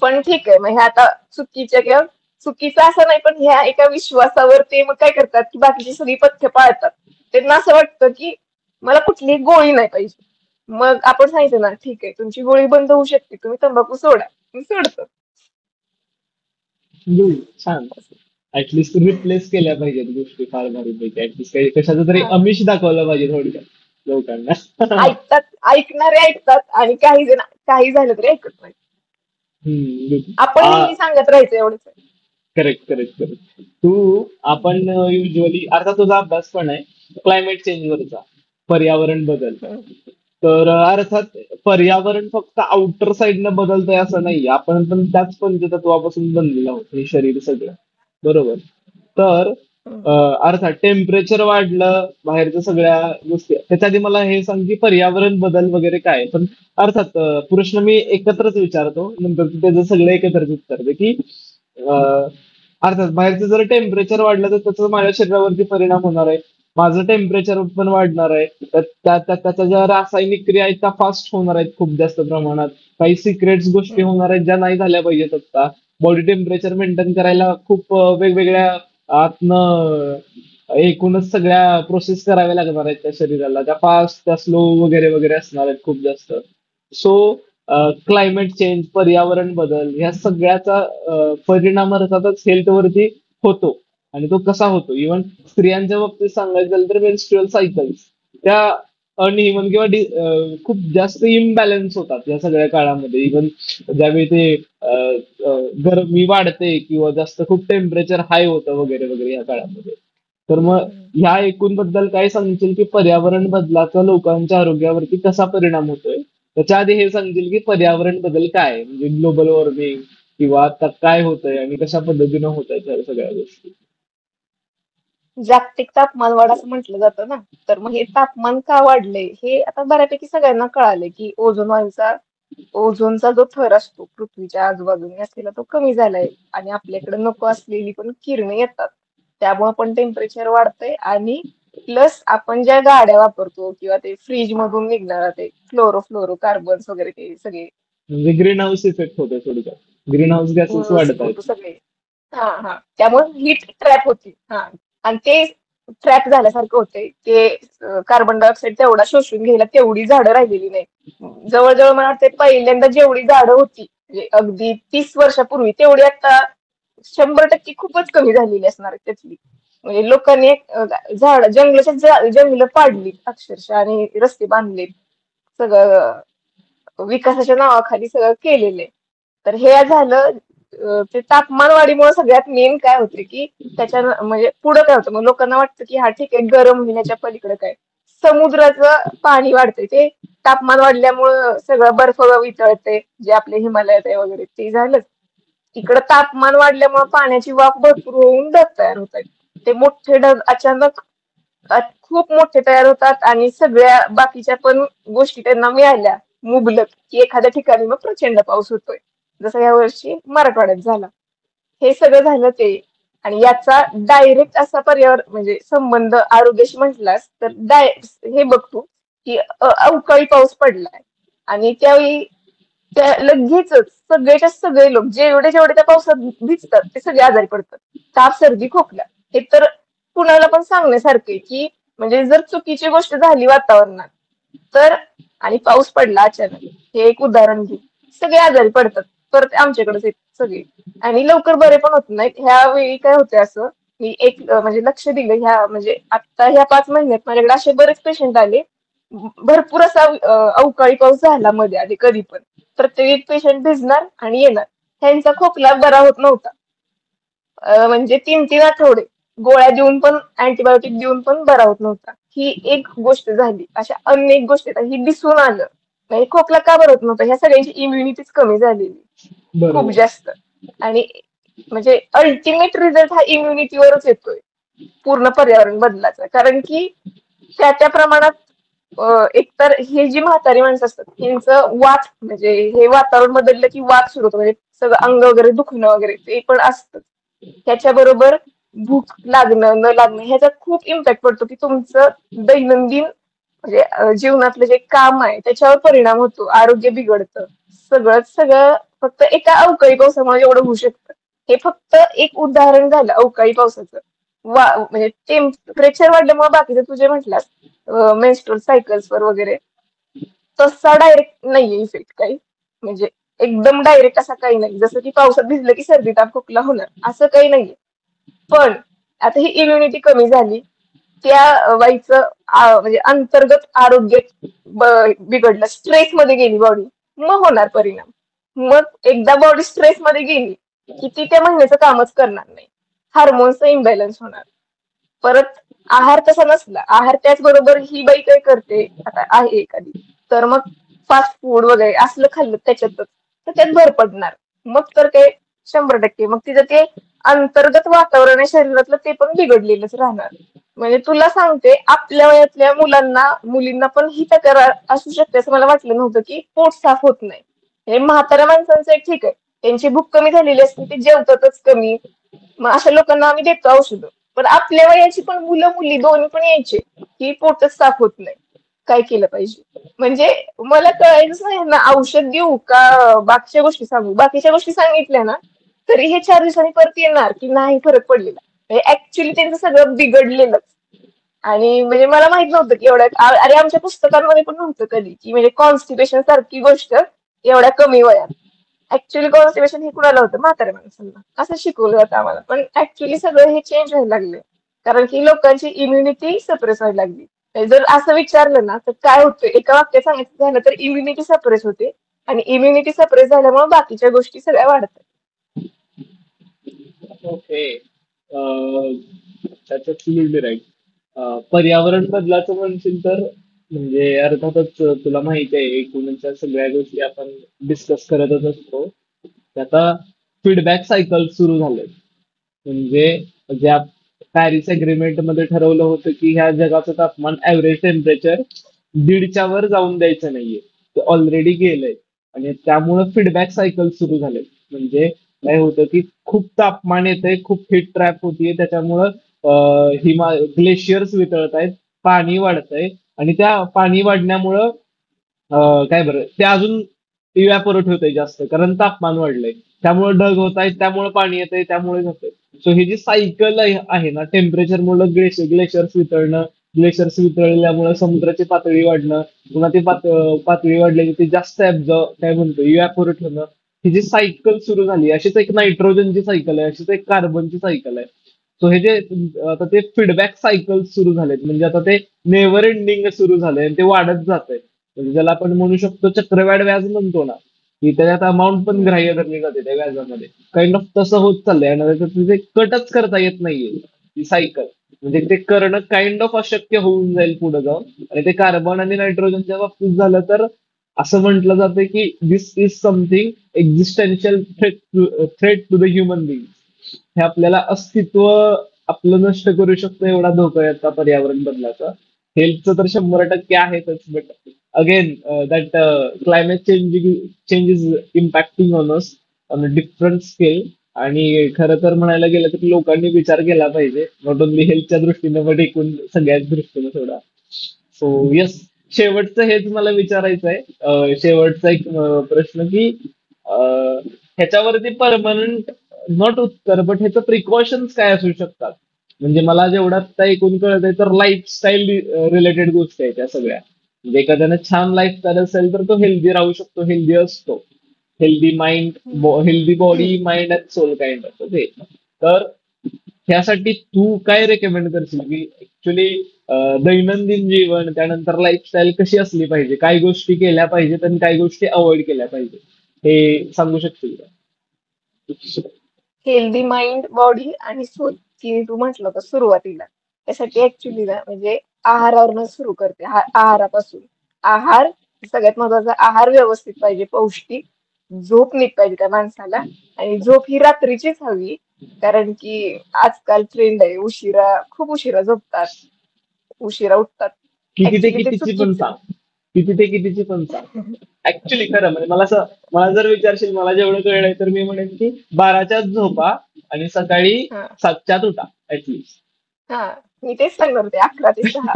पण ठीक आहे, मग हे आता चुकीच्या किंवा चुकीचं असं नाही, पण ह्या एका विश्वासावर ते मग काय करतात की बाकीची सगळी पथ्य पाळतात. त्यांना असं वाटतं की मला कुठलीही गोळी नाही पाहिजे. मग आपण सांगितलं ना, ठीक आहे तुमची गोळी बंद होऊ शकते, तुम्ही तंबाखू सोडा. मी सोडतो. गुड, छान. ऍटलिस्ट रिप्लेस केल्या पाहिजेत गोष्टी फार भारी पैकी. ऍटलिस्ट काही कशाचं तरी हा. आमिष दाखवलं पाहिजे थोडक्यात लोकांना. ऐकतात, ऐकणारे ऐकतात आणि काही जण काही झालं तरी ऐकत नाही. गुड. आपण नेहमी सांगत राहायचं एवढंच आहे. Correct, correct, correct. आपण युजली अर्थात तुझा अभ्यास पण आहे क्लायमेट चेंजवरचा, पर्यावरण बदल. हम्म. तर अर्थात पर्यावरण फक्त आउटर साईडनं बदलतंय असं नाही, आपण पण त्याच पंचतत्वापासून बनलेलो आहोत हे शरीर सगळं, बरोबर. तर हम्म. अर्थात टेम्परेचर वाढलं, बाहेरच्या सगळ्या गोष्टी, त्याच्या आधी मला हे सांग की पर्यावरण बदल वगैरे काय पण. अर्थात प्रश्न मी एकत्रच विचारतो, नंतर तू त्याचं सगळं एकत्रच उत्तर दे की अर्थात बाहेरचं जर टेम्परेचर वाढलं तर त्याचा माझ्या शरीरावरती परिणाम होणार आहे. माझं टेम्परेचर पण वाढणार आहे. त्याच्या ज्या रासायनिक क्रिया आहेत त्या फास्ट होणार आहेत खूप जास्त प्रमाणात. काही सिक्रेट्स गोष्टी हम्म. होणार आहेत ज्या नाही झाल्या पाहिजेत आता. बॉडी टेम्परेचर मेंटेन करायला खूप वेगवेगळ्या आतनं एकूणच सगळ्या प्रोसेस कराव्या लागणार आहेत त्या शरीराला, त्या फास्ट त्या स्लो वगैरे वगैरे असणार आहेत खूप जास्त. सो क्लायमेट चेंज, पर्यावरण बदल ह्या सगळ्याचा परिणाम अर्थातच हेल्थवरती होतो. आणि तो कसा होतो, इव्हन स्त्रियांच्या बाबतीत सांगायचं झालं तर मेन्स्ट्रुअल सायकल्स त्या अनइव्हन किंवा खूप जास्त इम्बॅलन्स होतात या सगळ्या काळामध्ये. इव्हन ज्यावेळी ते गरमी वाढते किंवा जास्त खूप टेम्परेचर हाय होतं वगैरे वगैरे या काळामध्ये. तर मग हम्म. ह्या एकूण बद्दल काय सांगशील की पर्यावरण बदलाचा लोकांच्या आरोग्यावरती कसा परिणाम होतोय. त्याच्या आधी हे सांगतील की पर्यावरण बदल काय आहे? म्हणजे ग्लोबल वॉर्मिंग किंवा आता काय होतंय आणि कशा पद्धतीनं होत आहेत या सगळ्या गोष्टी. जागतिक तापमान वाढ असं म्हटलं जातं ना. तर मग हे तापमान का वाढलंय हे आता बऱ्यापैकी सगळ्यांना कळालंय की ओझोनचा जो थर असतो पृथ्वीच्या आजूबाजूने असलेला तो कमी झालाय आणि आपल्याकडे नको असलेली पण किरणे येतात. त्यामुळे पण टेम्परेचर वाढतंय आणि प्लस आपण ज्या गाड्या वापरतो किंवा ते फ्रीज मधून निघणारा ते फ्लोरो कार्बन्स वगैरे ते सगळे म्हणजे ग्रीन हाऊस इफेक्ट होतोय थोडक्यात. ग्रीन हाऊस गॅसेस वाढत आहेत. CO2 सगळे. हा हा, त्यामुळे हीट ट्रॅप होती. हा, आणि ते ट्रॅप झाल्यासारखं होतंय ते. कार्बन डायऑक्साईड तेवढा शोषून घ्यायला तेवढी झाडं राहिलेली नाही. जवळजवळ मला वाटतं पहिल्यांदा जेवढी झाडं होती म्हणजे अगदी 30 वर्षापूर्वी तेवढी आता 100% खूपच कमी झालेली असणार आहे त्यातली. म्हणजे लोकांनी जंगलं पाडली अक्षरशः आणि रस्ते बांधले. सगळं विकासाच्या नावाखाली सगळं केलेलं आहे. तर हे झालं. ते तापमान वाढीमुळे सगळ्यात मेन काय होते की त्याच्या म्हणजे पुढं काय होतं, मग लोकांना वाटतं की हा ठीक आहे गरम होण्याच्या पलीकडे काय, समुद्राचं पाणी वाढतंय ते तापमान वाढल्यामुळं सगळं बर्फ वितळते, जे आपले हिमालयात आहे वगैरे ते झालंच. इकडं तापमान वाढल्यामुळे पाण्याची वाफ भरपूर होऊन ढग तयार होत आहेत. ते मोठे ढग अचानक खूप मोठे तयार होतात आणि सगळ्या बाकीच्या पण गोष्टी त्यांना मिळाल्या मुबलक की एखाद्या ठिकाणी मग प्रचंड पाऊस होतोय. जसं या वर्षी मराठवाड्यात झाला. हे सगळं झालं ते. आणि याचा डायरेक्ट असा पर्यावरण म्हणजे संबंध आरोग्याशी म्हटलास तर हे बघतो की अवकाळी पाऊस पडलाय आणि त्यावेळी त्या लगेचच सगळेच्या सगळे लोक जेवढे जेवढे त्या पावसात भिजतात ते सगळे आजारी पडतात. ताप, सर्दी, खोकला हे तर कुणाला पण सांगण्यासारखे की म्हणजे जर चुकीची गोष्ट झाली वातावरणात तर आणि पाऊस पडला अचानक, हे एक उदाहरण घे, सगळे आजारी पडतात. परत आमच्याकडेच येतात सगळे आणि लवकर बरे पण होत नाहीत. ह्या वेळी काय होते असं मी एक म्हणजे लक्ष दिलं ह्या म्हणजे आता ह्या 5 महिन्यात माझ्याकडे असे बरेच पेशंट आले. भरपूर असा अवकाळी पाऊस झाला मध्ये आधी कधी पण. प्रत्येक पेशंट भिजणार आणि येणार. ह्यांचा खोकला बरा होत नव्हता. म्हणजे 3-3 आठवडे गोळ्या देऊन पण अँटीबायोटिक देऊन पण बरा होत नव्हता. ही एक गोष्ट झाली. अशा अनेक गोष्टी ही दिसून आलं. नाही खोकला का बरं होत नव्हता, ह्या सगळ्यांची इम्युनिटीच कमी झालेली खूप बरोबर. जास्त. आणि म्हणजे अल्टिमेट रिझल्ट हा इम्युनिटीवरच येतोय. पूर्ण पर्यावरण बदलाचा. कारण की त्या प्रमाणात एकतर हे जी म्हातारी माणसं असतात यांचं वात म्हणजे हे वातावरण बदललं की वात सुरू होतं, म्हणजे सगळं अंग वगैरे दुखणं वगैरे ते पण असतं. त्याच्याबरोबर भूक लागणं न लागणं ह्याचा खूप इम्पॅक्ट पडतो, की तुमचं दैनंदिन म्हणजे जीवनातलं जे काम आहे त्याच्यावर परिणाम होतो, आरोग्य बिघडतं. सगळंच सगळं फक्त एका अवकाळी पावसामुळे एवढं होऊ शकतं. हे फक्त एक उदाहरण झालं अवकाळी पावसाचं. म्हणजे टेम्परेचर वाढल्यामुळे बाकीचे तुझे म्हटलास मेन्स्ट्रुअल सायकल्सवर वगैरे तसा डायरेक्ट नाहीये इफेक्ट काही. म्हणजे एकदम डायरेक्ट असा काही नाही, जसं की पावसात भिजलं की सर्दी ताप खोकला होणार असं काही नाहीये. पण आता ही इम्युनिटी कमी झाली, त्या बाईचं म्हणजे अंतर्गत आरोग्य बिघडलं, स्ट्रेस मध्ये गेली बॉडी, मग होणार परिणाम. मग एकदा बॉडी स्ट्रेस मध्ये गेली की ती त्या महिन्याचं कामच करणार नाही, हार्मोन्सचा इम्बॅलन्स होणार. परत आहार तसा नसला, आहार त्याचबरोबर ही बाई काय करते आता आहे एखादी, तर मग फास्ट फूड वगैरे असलं खाल्लं त्याच्यातच, तर त्यात भर पडणार. मग तर ते 100% मग तिचं ते अंतर्गत वातावरण आहे शरीरातलं ते पण बिघडलेलंच राहणार. म्हणजे तुला सांगते आपल्या वयातल्या मुलांना मुलींना पण ही तक्रार असू शकते असं मला वाटलं नव्हतं, की पोट साफ होत नाही. हे म्हाताऱ्या माणसांचं एक ठीक आहे, त्यांची भूक कमी झालेली असते ते जेवतातच कमी, मग अशा लोकांना आम्ही देतो औषधं. पण आपल्या वयाची पण मुलं मुली दोन्ही पण यायचे की पोटच साफ होत नाही, काय केलं पाहिजे. म्हणजे मला कळायचंच नाही ना औषध देऊ का बाकीच्या गोष्टी सांगू. बाकीच्या गोष्टी सांगितल्या ना तरी हे 4 दिवसांनी परत येणार की नाही फरक पडलेला. म्हणजे ऍक्च्युली त्यांचं सगळं बिघडलेलंच. आणि म्हणजे मला माहित नव्हतं की एवढ्या अरे आमच्या पुस्तकांमध्ये पण नव्हतं कधी की म्हणजे कॉन्स्टिपेशन सारखी गोष्ट एवढ्या कमी वयात. ऍक्च्युली कॉन्स्टिपेशन हे कुणाला होतं, म्हाताऱ्या माणसांना, असं शिकवलं जातं आम्हाला. पण ऍक्च्युली सगळं हे चेंज व्हायला लागले, कारण की लोकांची इम्युनिटी सप्रेस व्हायला लागली. म्हणजे जर असं विचारलं ना तर काय होतं, एका वाक्यात सांगायचं झालं तर इम्युनिटी सप्रेस होते, आणि इम्युनिटी सप्रेस झाल्यामुळे बाकीच्या गोष्टी सगळ्या वाढतात. ओके. त्याच ऍब्सोल्युटली राईट. पर्यावरण बदलाचं म्हणशील तर म्हणजे अर्थातच तुला माहिती आहे एकूणच्या सगळ्या गोष्टी आपण डिस्कस करतच असतो. आता फीडबॅक सायकल सुरू झाले. म्हणजे ज्या पॅरिस अग्रीमेंट मध्ये ठरवलं होतं की ह्या जगाचं तापमान ऍव्हरेज टेम्परेचर 1.5च्या वर जाऊन द्यायचं नाहीये, ते ऑलरेडी गेलंय. आणि त्यामुळं फीडबॅक सायकल सुरू झाले. म्हणजे काय होतं की खूप तापमान येतंय, खूप हीट ट्रॅप होतीये, त्याच्यामुळं ग्लेशियर्स वितळत आहेत, पाणी वाढतंय. आणि त्या पाणी वाढण्यामुळं काय बरं ते अजून इव्हॅपोरेट होतंय जास्त, कारण तापमान वाढलंय. त्यामुळे ढग होत आहेत, त्यामुळे पाणी येतंय, त्यामुळे होतंय. सो ही जी सायकल आहे ना, टेम्परेचरमुळे ग्लेशियर्स वितळणं, ग्लेशियर्स वितळल्यामुळे समुद्राची पातळी वाढणं, पुन्हा ती पातळी वाढल्याने ती जास्त काय म्हणतो इव्हॅपोरेट होणं, ही जी सायकल सुरू झाली, अशीच एक नायट्रोजनची सायकल आहे, अशीच एक कार्बनची सायकल आहे. सो हे जे आता ते फीडबॅक सायकल सुरू झालेत, म्हणजे आता ते नेव्हर एंडिंग सुरू झालंय आणि ते वाढत जात आहे. म्हणजे ज्याला आपण म्हणू शकतो चक्रवाढ व्याज म्हणतो ना, की त्याच्यात अमाऊंट पण हम्म. ग्राह्य धरली जाते त्या व्याजामध्ये. काइंड ऑफ तसं होत चाललंय आणि त्याच्यात ते कटच करता येत नाहीये ती सायकल. म्हणजे ते करणं काइंड ऑफ अशक्य होऊन जाईल पुढे जाऊन. आणि ते कार्बन आणि नायट्रोजनच्या बाबतीत झालं तर असं म्हटलं जातं की this is something existential threat to the human being. हे आपल्याला अस्तित्व आपलं नष्ट करू शकतो, एवढा धोका आहे आता पर्यावरण बदलाचा. हेल्थचं तर 100% आहेतच, but again that climate change is impacting on us on a different scale. आणि खरं तर म्हणायला गेलं तर लोकांनी विचार केला पाहिजे, नॉट ओनली हेल्थच्या दृष्टीने बट एकूण सगळ्याच दृष्टीने थोडा. सो येस, शेवटचं हेच मला विचारायचं आहे. शेवटचा एक प्रश्न की ह्याच्यावरती परमनंट नॉट उत्तर बट ह्याचं प्रिकॉशन्स काय असू शकतात. म्हणजे मला जेवढं आता एकूण कळत आहे तर लाईफस्टाईल रिलेटेड गोष्टी आहेत त्या सगळ्या. म्हणजे एखाद्यानं छान लाईफस्टाईल असेल तर तो हेल्दी राहू शकतो, हेल्दी असतो. Healthy mind, healthy body mind and soul kind of ते. तर ह्यासाठी तू काय रेकमेंड करशील की ऍक्च्युली दैनंदिन जीवन त्यानंतर लाईफस्टाईल कशी असली पाहिजे, काय गोष्टी केल्या पाहिजेत आणि काय गोष्टी अवॉइड केल्या पाहिजे, हे सांगू शकशील का? हेल्दी माइंड बॉडी आणि सोल की तू म्हटलं होतं सुरुवातीला, त्यासाठी ऍक्च्युली ना म्हणजे आहारावरनं सुरू करते. आहारापासून आहार, सगळ्यात महत्वाचा आहार व्यवस्थित पाहिजे, पौष्टिक. झोप नीट पाहिजे त्या माणसाला, आणि झोप ही रात्रीचीच हवी. कारण की आजकाल ट्रेंड आहे खूप उशिरा झोपतात, उशिरा उठतात. किती ते ऍक्च्युली ते कितीची पण चुकीचं सांग. किती ते कितीची पण सांग. ऍक्च्युली खरं म्हणजे मला जर विचारशील मला जेवढं कळलंय तर मी म्हणेन की 12च्याच झोपा आणि सकाळी हा 7च्यात उठा ऍटलिस्ट. हा मी तेच सांगणार होते, 11 ते 6.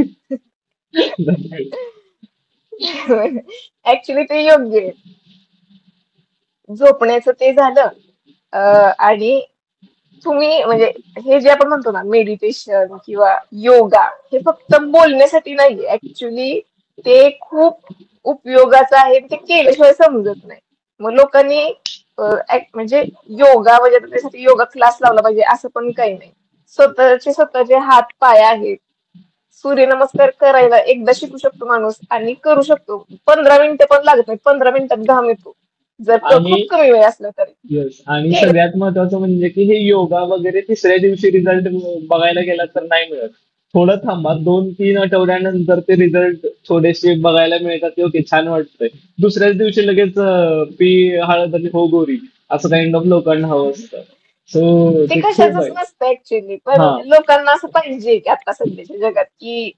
ऍक्च्युली ते योग्य आहे. झोपण्याचं ते झालं. आणि तुम्ही म्हणजे हे जे आपण म्हणतो ना, मेडिटेशन किंवा योगा, हे फक्त बोलण्यासाठी नाहीये. ऍक्च्युली ते खूप उपयोगाचं आहे. ते केल्याशिवाय समजत नाही. मग लोकांनी म्हणजे योगा म्हणजे त्यासाठी योगा क्लास लावला पाहिजे असं पण काही नाही. स्वतःचे हात पाय आहेत. सूर्यनमस्कार करायला एकदा शिकू शकतो माणूस आणि करू शकतो. 15 मिनिटं पण लागत नाही. 15 मिनिटात घाम येतो. जर आणि खूप कमी वेळ असला तरी. येस, आणि केलं. सगळ्यात महत्वाचं म्हणजे की हे योगा वगैरे तिसऱ्या दिवशी रिझल्ट बघायला गेला तर नाही मिळत. थोडं थांबा, 2-3 आठवड्यानंतर ते रिझल्ट थोडेसे बघायला मिळतात की ओके छान वाटतंय. दुसऱ्याच दिवशी लगेच पी हळद आणि हो गोरी असं काइंड ऑफ लोकांना हवं असतं. सो ते ते खूप कशाचंच आहे. नसतं ऍक्च्युली, पण हा लोकांना असं पाहिजे की आता सध्याच्या जगात की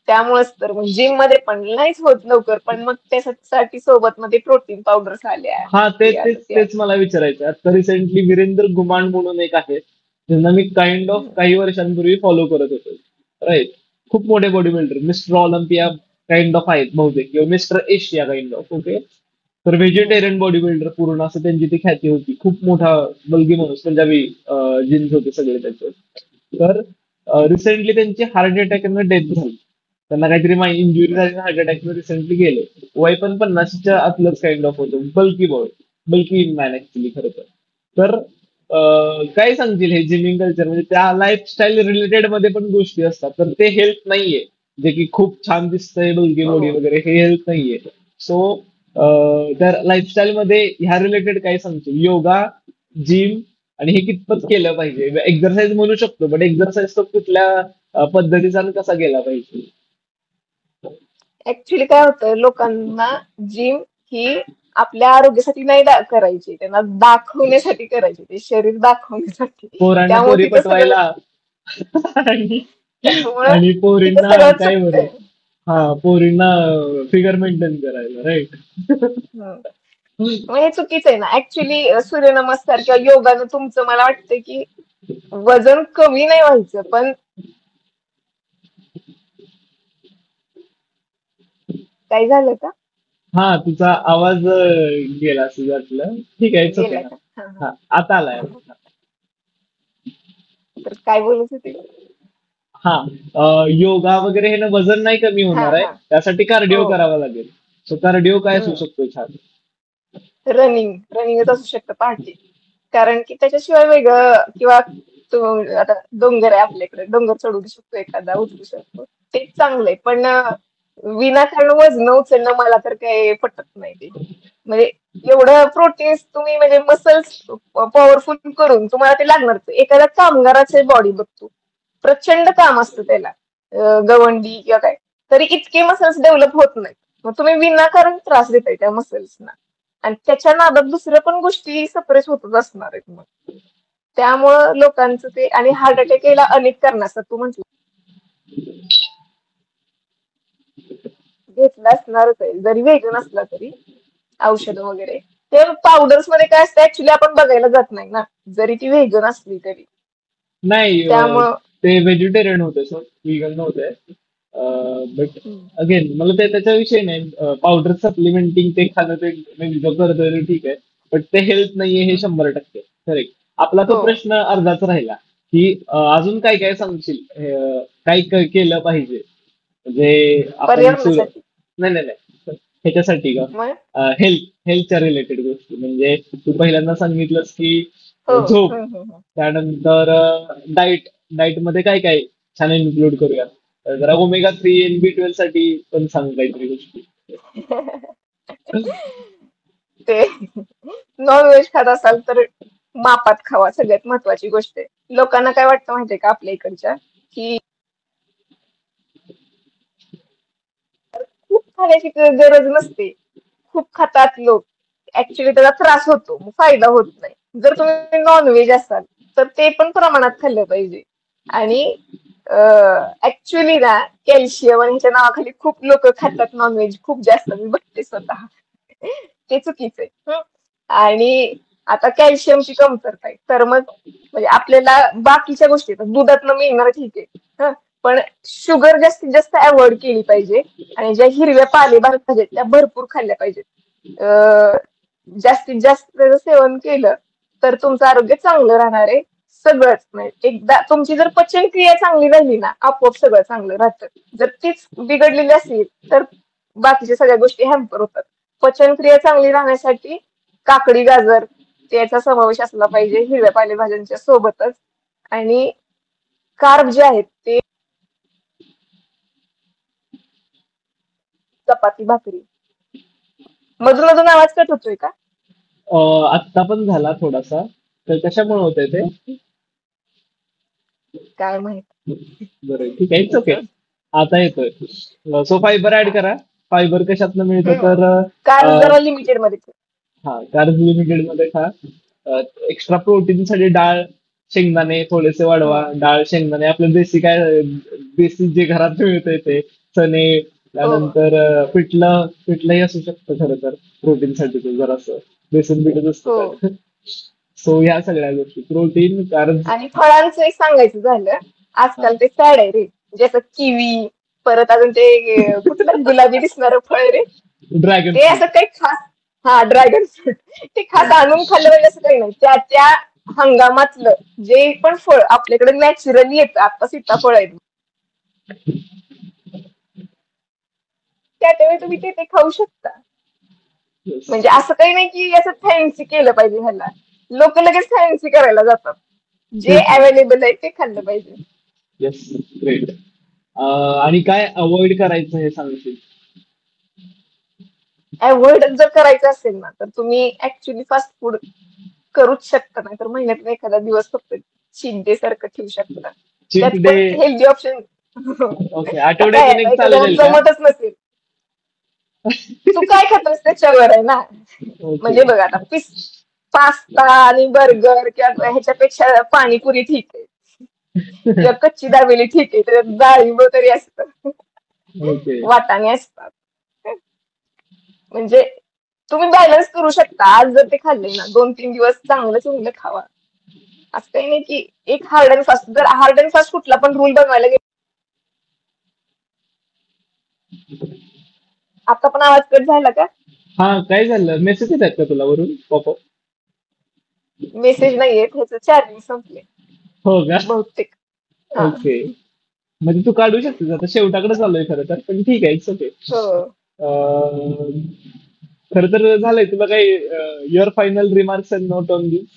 त्यामुळेच तर मग जिम मध्ये पण नाहीच होत लवकर, पण मग त्यासाठी सोबत मध्ये प्रोटीन पावडर्स आल्या, हा ते हे तेच आलं ते तेच आलं. मला विचारायचं आहे. आता रिसेंटली वीरेंद्र गुमाण म्हणून एक आहे, ज्यांना मी काइंड ऑफ हम्म. काही वर्षांपूर्वी फॉलो करत होतो. राईट. खूप मोठे body builder, mister Olympia kind of आहेत बहुतेक, किंवा mister Asia kind of. Okay. तर हम्म. व्हेजिटेरियन बॉडी बिल्डर पूर्ण असं त्यांची ती ख्याती होती. खूप मोठा बलगी माणूस, पंजाबी जीन्स होते सगळे त्याचे. तर रिसेंटली त्यांची हार्ट अटॅकनं डेथ झाली. त्यांना काहीतरी इंजुरी झाली, हार्ट अटॅकनं रिसेंटली गेले. वय पण 50च्या आतलंच काइंड ऑफ होतं. Bulky boy, bulky man actually खरं तर. तर काय सांगतील हे जिमिंग कल्चर, म्हणजे त्या लाईफस्टाईल रिलेटेड मध्ये पण गोष्टी असतात, तर ते हेल्थ नाहीये. जे की खूप छान दिसतंय बल्की बॉडी हो. वगैरे, हे हेल्थ नाहीये. सो त्या लाईफस्टाईल मध्ये ह्या रिलेटेड काय सांगतील? योगा, जिम आणि हे कितपत केलं पाहिजे? एक्झरसाइज म्हणू शकतो, बट एक्झरसाइज तो कुठल्या पद्धतीचा आणि कसा केला पाहिजे? ऍक्च्युली काय होतं, लोकांना जिम ही आपल्या आरोग्यासाठी नाही करायची, त्यांना दाखवण्यासाठी करायची, ते शरीर दाखवण्यासाठी. पोरांना त्यामुळे पोरी तिथं सगळं पटवायला आणि त्यामुळं आणि तिथं पोरींना सगळं काय बरं, चुकतंय. हा पोरींना फिगर मेंटेन करायला, राईट. हम्म. मग हे चुकीचं आहे ना ऍक्च्युली. सूर्यनमस्कार किंवा योगानं तुमचं मला वाटतं की वजन कमी नाही व्हायचं, पण काय झालं का? हा, तुझा आवाज गेला असं वाटलं. ठीक आहे, इट्स ओके गेलाय ना. का? हा हा हा, आता आलाय. हा हा. तर काय बोलत होते? हा, योगा वगैरे हे ना वजन नाही कमी हा होणार आहे, हा. त्यासाठी कार्डिओ हो. करावा लागेल. सो कार्डिओ काय असू हम्म. शकतो छान? रनिंगच असू शकतं पहाटे. कारण की त्याच्याशिवाय वेगळं किंवा तो आता डोंगर आहे आपल्याकडे, डोंगर चढू शकतो एखादा, उचलू शकतो, ते चांगलंय. पण विनाकारण वजन उचलणं मला तर काही पटत नाही ते. म्हणजे एवढं प्रोटीन्स तुम्ही म्हणजे मसल्स पॉवरफुल करून तुम्हाला ते लागणारच. एखाद्या कामगाराचे बॉडी बघतो, प्रचंड काम असतं त्याला, गवंडी किंवा काय, तरी इतके मसल्स डेव्हलप होत नाहीत. मग तुम्ही विनाकारण त्रास देताय त्या मसल्सना, आणि त्याच्या नादात दुसऱ्या पण गोष्टी सप्रेस होतच असणार आहेत मग. त्यामुळं लोकांचं ते, आणि हार्ट अटॅक यायला अनेक कारण असतात. तू म्हटलं घेतला असणारच आहे, जरी वेगळं नसला तरी औषधं वगैरे. ते पावडर्स मध्ये काय असतं ऍक्च्युली आपण बघायला जात नाही ना, जरी ती व्हेगन असली तरी. नाही, त्यामुळं ते व्हेजिटेरियन होते, सो व्हीगन नव्हते. बट हम्म. अगेन मला ते त्याचा विषय नाही. पावडर सप्लिमेंटिंग ते खाणं ते मी जो करतोय ते ठीक आहे, बट ते हेल्थ नाहीये हे हम्म. 100% करेक्ट. आपला तो हो. प्रश्न अर्धाच राहिला की अजून काय काय सांगशील, काय काय केलं पाहिजे म्हणजे आपण पर्यावरणासाठी. नाही नाही नाही, ह्याच्यासाठी मग का हेल्थच्या रिलेटेड गोष्टी, म्हणजे तू पहिल्यांदा सांगितलंस की हो. झोप, हम्म. त्यानंतर डाईट. डाईट मध्ये काय काय छान इन्क्लूड करूया? जरा ओमेगा 3 आणि B12 साठी पण सांग काहीतरी गोष्टी. ते नॉन व्हेज खात असाल तर मापात खावा, सगळ्यात महत्वाची गोष्ट आहे. लोकांना काय वाटतं माहितीये का आपल्या इकडच्या, की खूप खाण्याची गरज नसते. खूप खातात लोक, ऍक्च्युली त्याचा त्रास होतो, मग फायदा होत नाही. जर तुम्ही नॉनव्हेज असाल तर ते पण प्रमाणात खाल्लं पाहिजे. आणि ऍक्च्युली ना कॅल्शियम आणि ह्याच्या नावाखाली खूप लोक खातात नॉनव्हेज खूप जास्त, मी बघते स्वतः. ते चुकीचं आहे. आणि आता कॅल्शियमची कमतरता आहे तर मग म्हणजे आपल्याला बाकीच्या गोष्टी आता दुधातनं मिळणार ठीक आहे. पण शुगर जास्तीत जास्त अवॉइड केली पाहिजे. आणि ज्या हिरव्या पालेभाज्या आहेत त्या भरपूर खाल्ल्या पाहिजेत. अं, जास्तीत जास्त त्याचं सेवन केलं तर तुमचं आरोग्य चांगलं राहणार आहे. सगळंच म्हणजे एकदा तुमची जर पचनक्रिया चांगली राहिली ना आपोआप सगळं चांगलं राहतं. जर तीच बिघडलेली असेल तर बाकीच्या सगळ्या गोष्टी हॅम्पर होतात. पचनक्रिया चांगली राहण्यासाठी काकडी गाजर त्याचा समावेश असला पाहिजे हिरव्या पालेभाज्यांच्या सोबतच. आणि कार्ब जे आहेत ते चपाती भाकरी. मधून मधून आवाज कट होतोय का? आत्ता पण झाला थोडासा. तर कशामुळे होतंय ते? काय माहित. बरं ठीक आहे, इट्स ओके. आता येतोय. सो फायबर ऍड हा. करा. फायबर कशातनं मिळतं हम्म. तर कार्ब जरा लिमिटेड मध्ये ठेव. हा, कार्ब लिमिटेड मध्ये खा. एक्स्ट्रा प्रोटीन साठी डाळ, शेंगदाणे थोडेसे वाढवा. हम्म. डाळ, शेंगदाणे आपलं देशी काय, देशी जे घरात मिळतंय ते चणे. हो त्यानंतर पिठलं पिठलंही असू शकतं खरं तर प्रोटीन साठी ते जरासं बेसन पिठच असतं हो. त्यात. सो ह्या सगळ्या गोष्टी प्रोटीन कार्ब. आणि फळांचं एक सांगायचं झालं, आजकाल ते फॅड आहे रे. जसं किवी, परत अजून ते कुठलं गुलाबी दिसणारं फळ रे, ड्रॅगन ते फ्रूट. असं काही खास. हा, ड्रॅगन फ्रूट. ते खास आणून खाल्लं पाहिजे असं काही नाही. त्या त्या हंगामातलं जे पण फळ आपल्याकडे नॅचरली येतं, आता सीताफळ आहे त्या त्यावेळी तुम्ही ते ते खाऊ शकता. म्हणजे असं काही नाही की असं फॅन्सी केलं पाहिजे ह्याला. लोक लगेच फॅन्सी करायला जातात. जे तेच ना. अवेलेबल आहे ते खाल्लं पाहिजे. येस. ग्रेट. आणि काय अवॉइड करायचं हे सांगशील? अवॉइड जर करायचं असेल ना तर तुम्ही ऍक्च्युली फास्ट फूड करूच शकता. नाही तर महिन्यातून एखादा दिवस फक्त चीट डे सारखं ठेवू शकता. चीट त्यात डे. पण हेल्दी ऑप्शन. ओके, तर काय आठवड्यातून आता एक एखाद्याला चालेल का? जमतच नसेल, तू काय खातोस त्याच्यावर आहे ना. ओके. म्हणजे बघ आता पास्ता आणि बर्गर किंवा ह्याच्यापेक्षा पाणीपुरी ठीक आहे किंवा कच्ची दाबेली ठीक आहे, त्याच्यात डाळिंब तरी असतं, ओके. वाटाणे असतात. म्हणजे तुम्ही बॅलन्स करू शकता. आज जर ते खाल्ले ना 2-3 दिवस चांगलं चांगलं खावा. असं काही नाही की एक हार्ड अँड फास्ट. जर हार्ड अँड फास्ट कुठला पण रूल बनवायला गेला. आता पण आवाज कट झाला का? हा, काय झालं? मेसेज येतात का तुला वरून पॉपअप? मेसेज नाहीये, ह्याचं चार्जिंग संपले हो का? बहुतेक. हा. ओके. म्हणजे तू काढू शकतेस, आता शेवटाकडे चाललोय खरं तर, पण ठीक आहे, इट्स ओके. हो. खरं तर झालंय तुला काही your final remarks and note on this.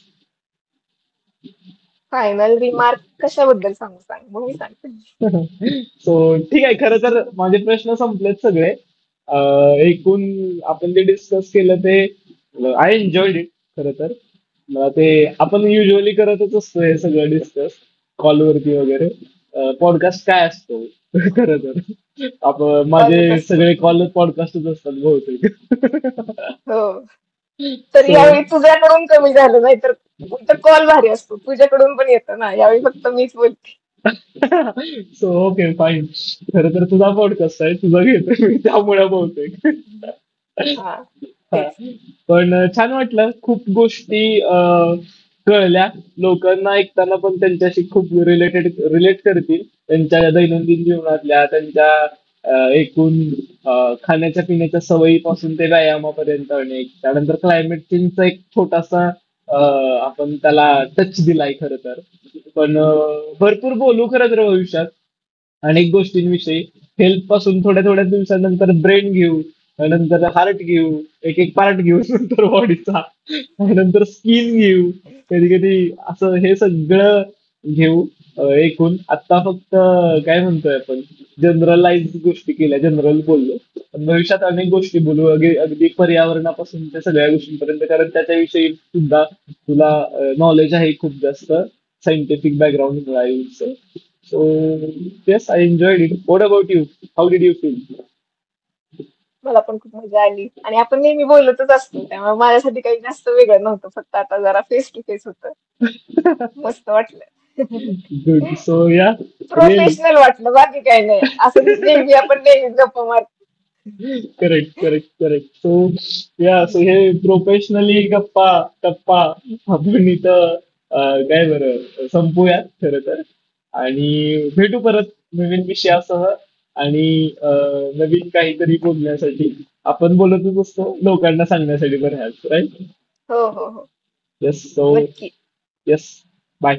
Final remark कशाबद्दल सांगू, सांग मग मी सांगते. सो ठीक आहे, खरं तर माझे प्रश्न संपलेत सगळे. एकूण आपण जे डिस्कस केलं ते आय एन्जॉयड इट खरं तर. मला ते आपण युजली करतच असतो हे सगळं डिस्कस कॉलवरती वगैरे. पॉडकास्ट काय असतो खरं तर आपण कॉलच माझे असतो. सगळे कॉल पॉडकास्टच असतात बहुतेक. हो. तर सो यावेळी तुझ्याकडून कमी झालं, नाही तर उलट कॉल भारी असतो, तुझ्याकडून पण येतं ना. यावेळी फक्त मीच बोलते. So okay fine. खरं तर तुझा पॉडकास्ट आहे, तुझा घेतोय मी त्यामुळे बहुतेक. हा, हा. तेच. पण छान वाटलं, खूप गोष्टी कळल्या. लोकांना ऐकताना पण त्यांच्याशी खूप रिलेट करतील, त्यांच्या दैनंदिन जीवनातल्या, त्यांच्या एकूण खाण्याच्या पिण्याच्या सवयीपासून ते व्यायामापर्यंत अनेक. त्यानंतर क्लायमेट चेंजचा एक छोटासा आपण त्याला टच दिलाय खरं तर. पण भरपूर बोलू खरं तर भविष्यात अनेक गोष्टींविषयी. हेल्थ पासून थोड्या थोड्या दिवसानंतर ब्रेन घेऊ, नंतर हार्ट घेऊ, एक एक पार्ट घेऊ नंतर बॉडीचा, नंतर स्किन घेऊ, कधी कधी असं हे सगळं घेऊ. एकूण आत्ता फक्त काय म्हणतोय आपण, जनरलाइज गोष्टी केल्या, जनरल बोललो. पण भविष्यात अनेक गोष्टी बोलू, अगदी अगदी पर्यावरणापासून ते सगळ्या गोष्टींपर्यंत, कारण त्याच्याविषयी सुद्धा तुला नॉलेज आहे खूप जास्त, सायंटिफिक बॅकग्राऊंड मिळालं. So yes, I enjoyed it. What about you? How did you feel? मला पण खूप मजा आली आणि आपण नेहमी बोलतच असतो त्यामुळे माझ्यासाठी काही जास्त वेगळं नव्हतं, फक्त आता जरा फेस टू फेस होतं. मस्त वाटलं. गुड. सो या, रिअली प्रोफेशनल वाटलं, बाकी काही नाही. असं नेहमी आपण नेहमी गप्पा मारतो. Correct, correct, correct. सो या, सो हे प्रोफेशनली गप्पा टप्पा आपण इथं काय बरं संपूयात खरं तर. आणि भेटू परत नवीन विषयासह आणि नवीन काहीतरी बोलण्यासाठी. आपण बोलतच असतो लोकांना सांगण्यासाठी बऱ्याच, राईट? हो हो हो. येस. सो नक्की. येस. बाय.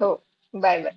हो. Bye bye.